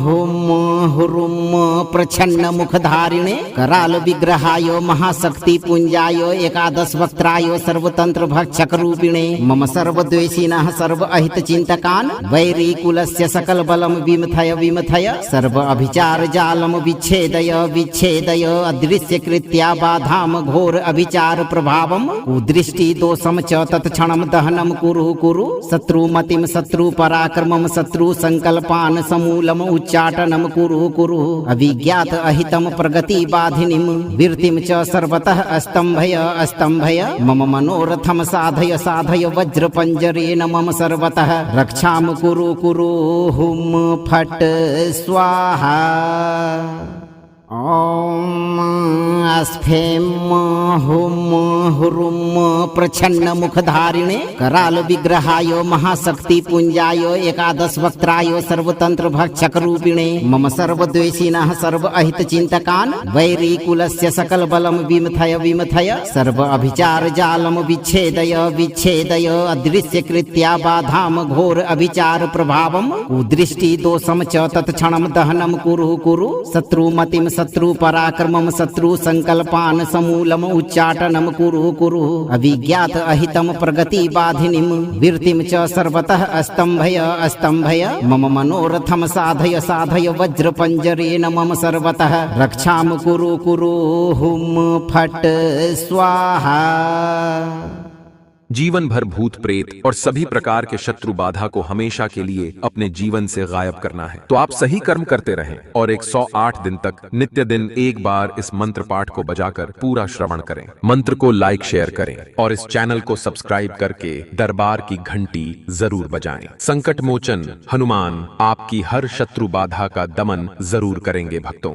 हुम हुरुम प्रछन्न मुखधारिणे कराल विग्रहाय महाशक्ति पुंजाय एकादश वक्त्राय सर्वतंत्र भक्षक रूपिणे मम सर्वद्वेषिणः सर्व अहित चिंतकान् वैरी कुलस्य सकल बलम विमथय विमथय सर्व अभिचार जालम विच्छेदय विच्छेदय अदृश्य कृत्या बाधाम घोर अभिचार प्रभावम कुदृष्टि दोषम च तत्क्षणम दहनम कुरु कुरु शत्रुमतिम शत्रु पराक्रमं शत्रु संकल्पान् समूलम उच्चाटनं कुरु कुरु अभिज्ञात अहितं प्रगति बाधिनीं वीर्तिं च सर्वतः अस्तंभय मम मनोरथं साधय साधय वज्रपंजरेण मम सर्वतः रक्षां कुरु कुरु हुम फट स्वाहा। ॐ अस्फें हुम हुरुम प्रछन्न मुखधारिणे कराल विग्रहाय महाशक्ति पुंजाय एकादश वक्त्राय सर्वतंत्र भक्षक रूपिणे मम सर्वद्वेषिणः सर्व अहित चिंतकान् वैरी कुलस्य सकल बलम विमथय विमथय सर्व अभिचार जालम विच्छेदय विच्छेदय अदृश्य कृत्या बाधाम घोर अभिचार प्रभावम कुदृष्टि दोषम च तत्क्षणम दहनम कुरु कुरु शत्रुमतिम शत्रु पराक्रमं शत्रु संकल्पान् समूलम उच्चाटनं कुरु कुरु अभिज्ञात अहितं प्रगति बाधिनीं वीर्तिं च सर्वतः अस्तंभय मम मनोरथं साधय साधय वज्रपंजरेण मम सर्वतः रक्षां कुरु कुरु हुम फट स्वाहा। जीवन भर भूत प्रेत और सभी प्रकार के शत्रु बाधा को हमेशा के लिए अपने जीवन से गायब करना है तो आप सही कर्म करते रहें और 108 दिन तक नित्य दिन एक बार इस मंत्र पाठ को बजाकर पूरा श्रवण करें। मंत्र को लाइक शेयर करें और इस चैनल को सब्सक्राइब करके दरबार की घंटी जरूर बजाएं। संकट मोचन हनुमान आपकी हर शत्रु बाधा का दमन जरूर करेंगे भक्तों।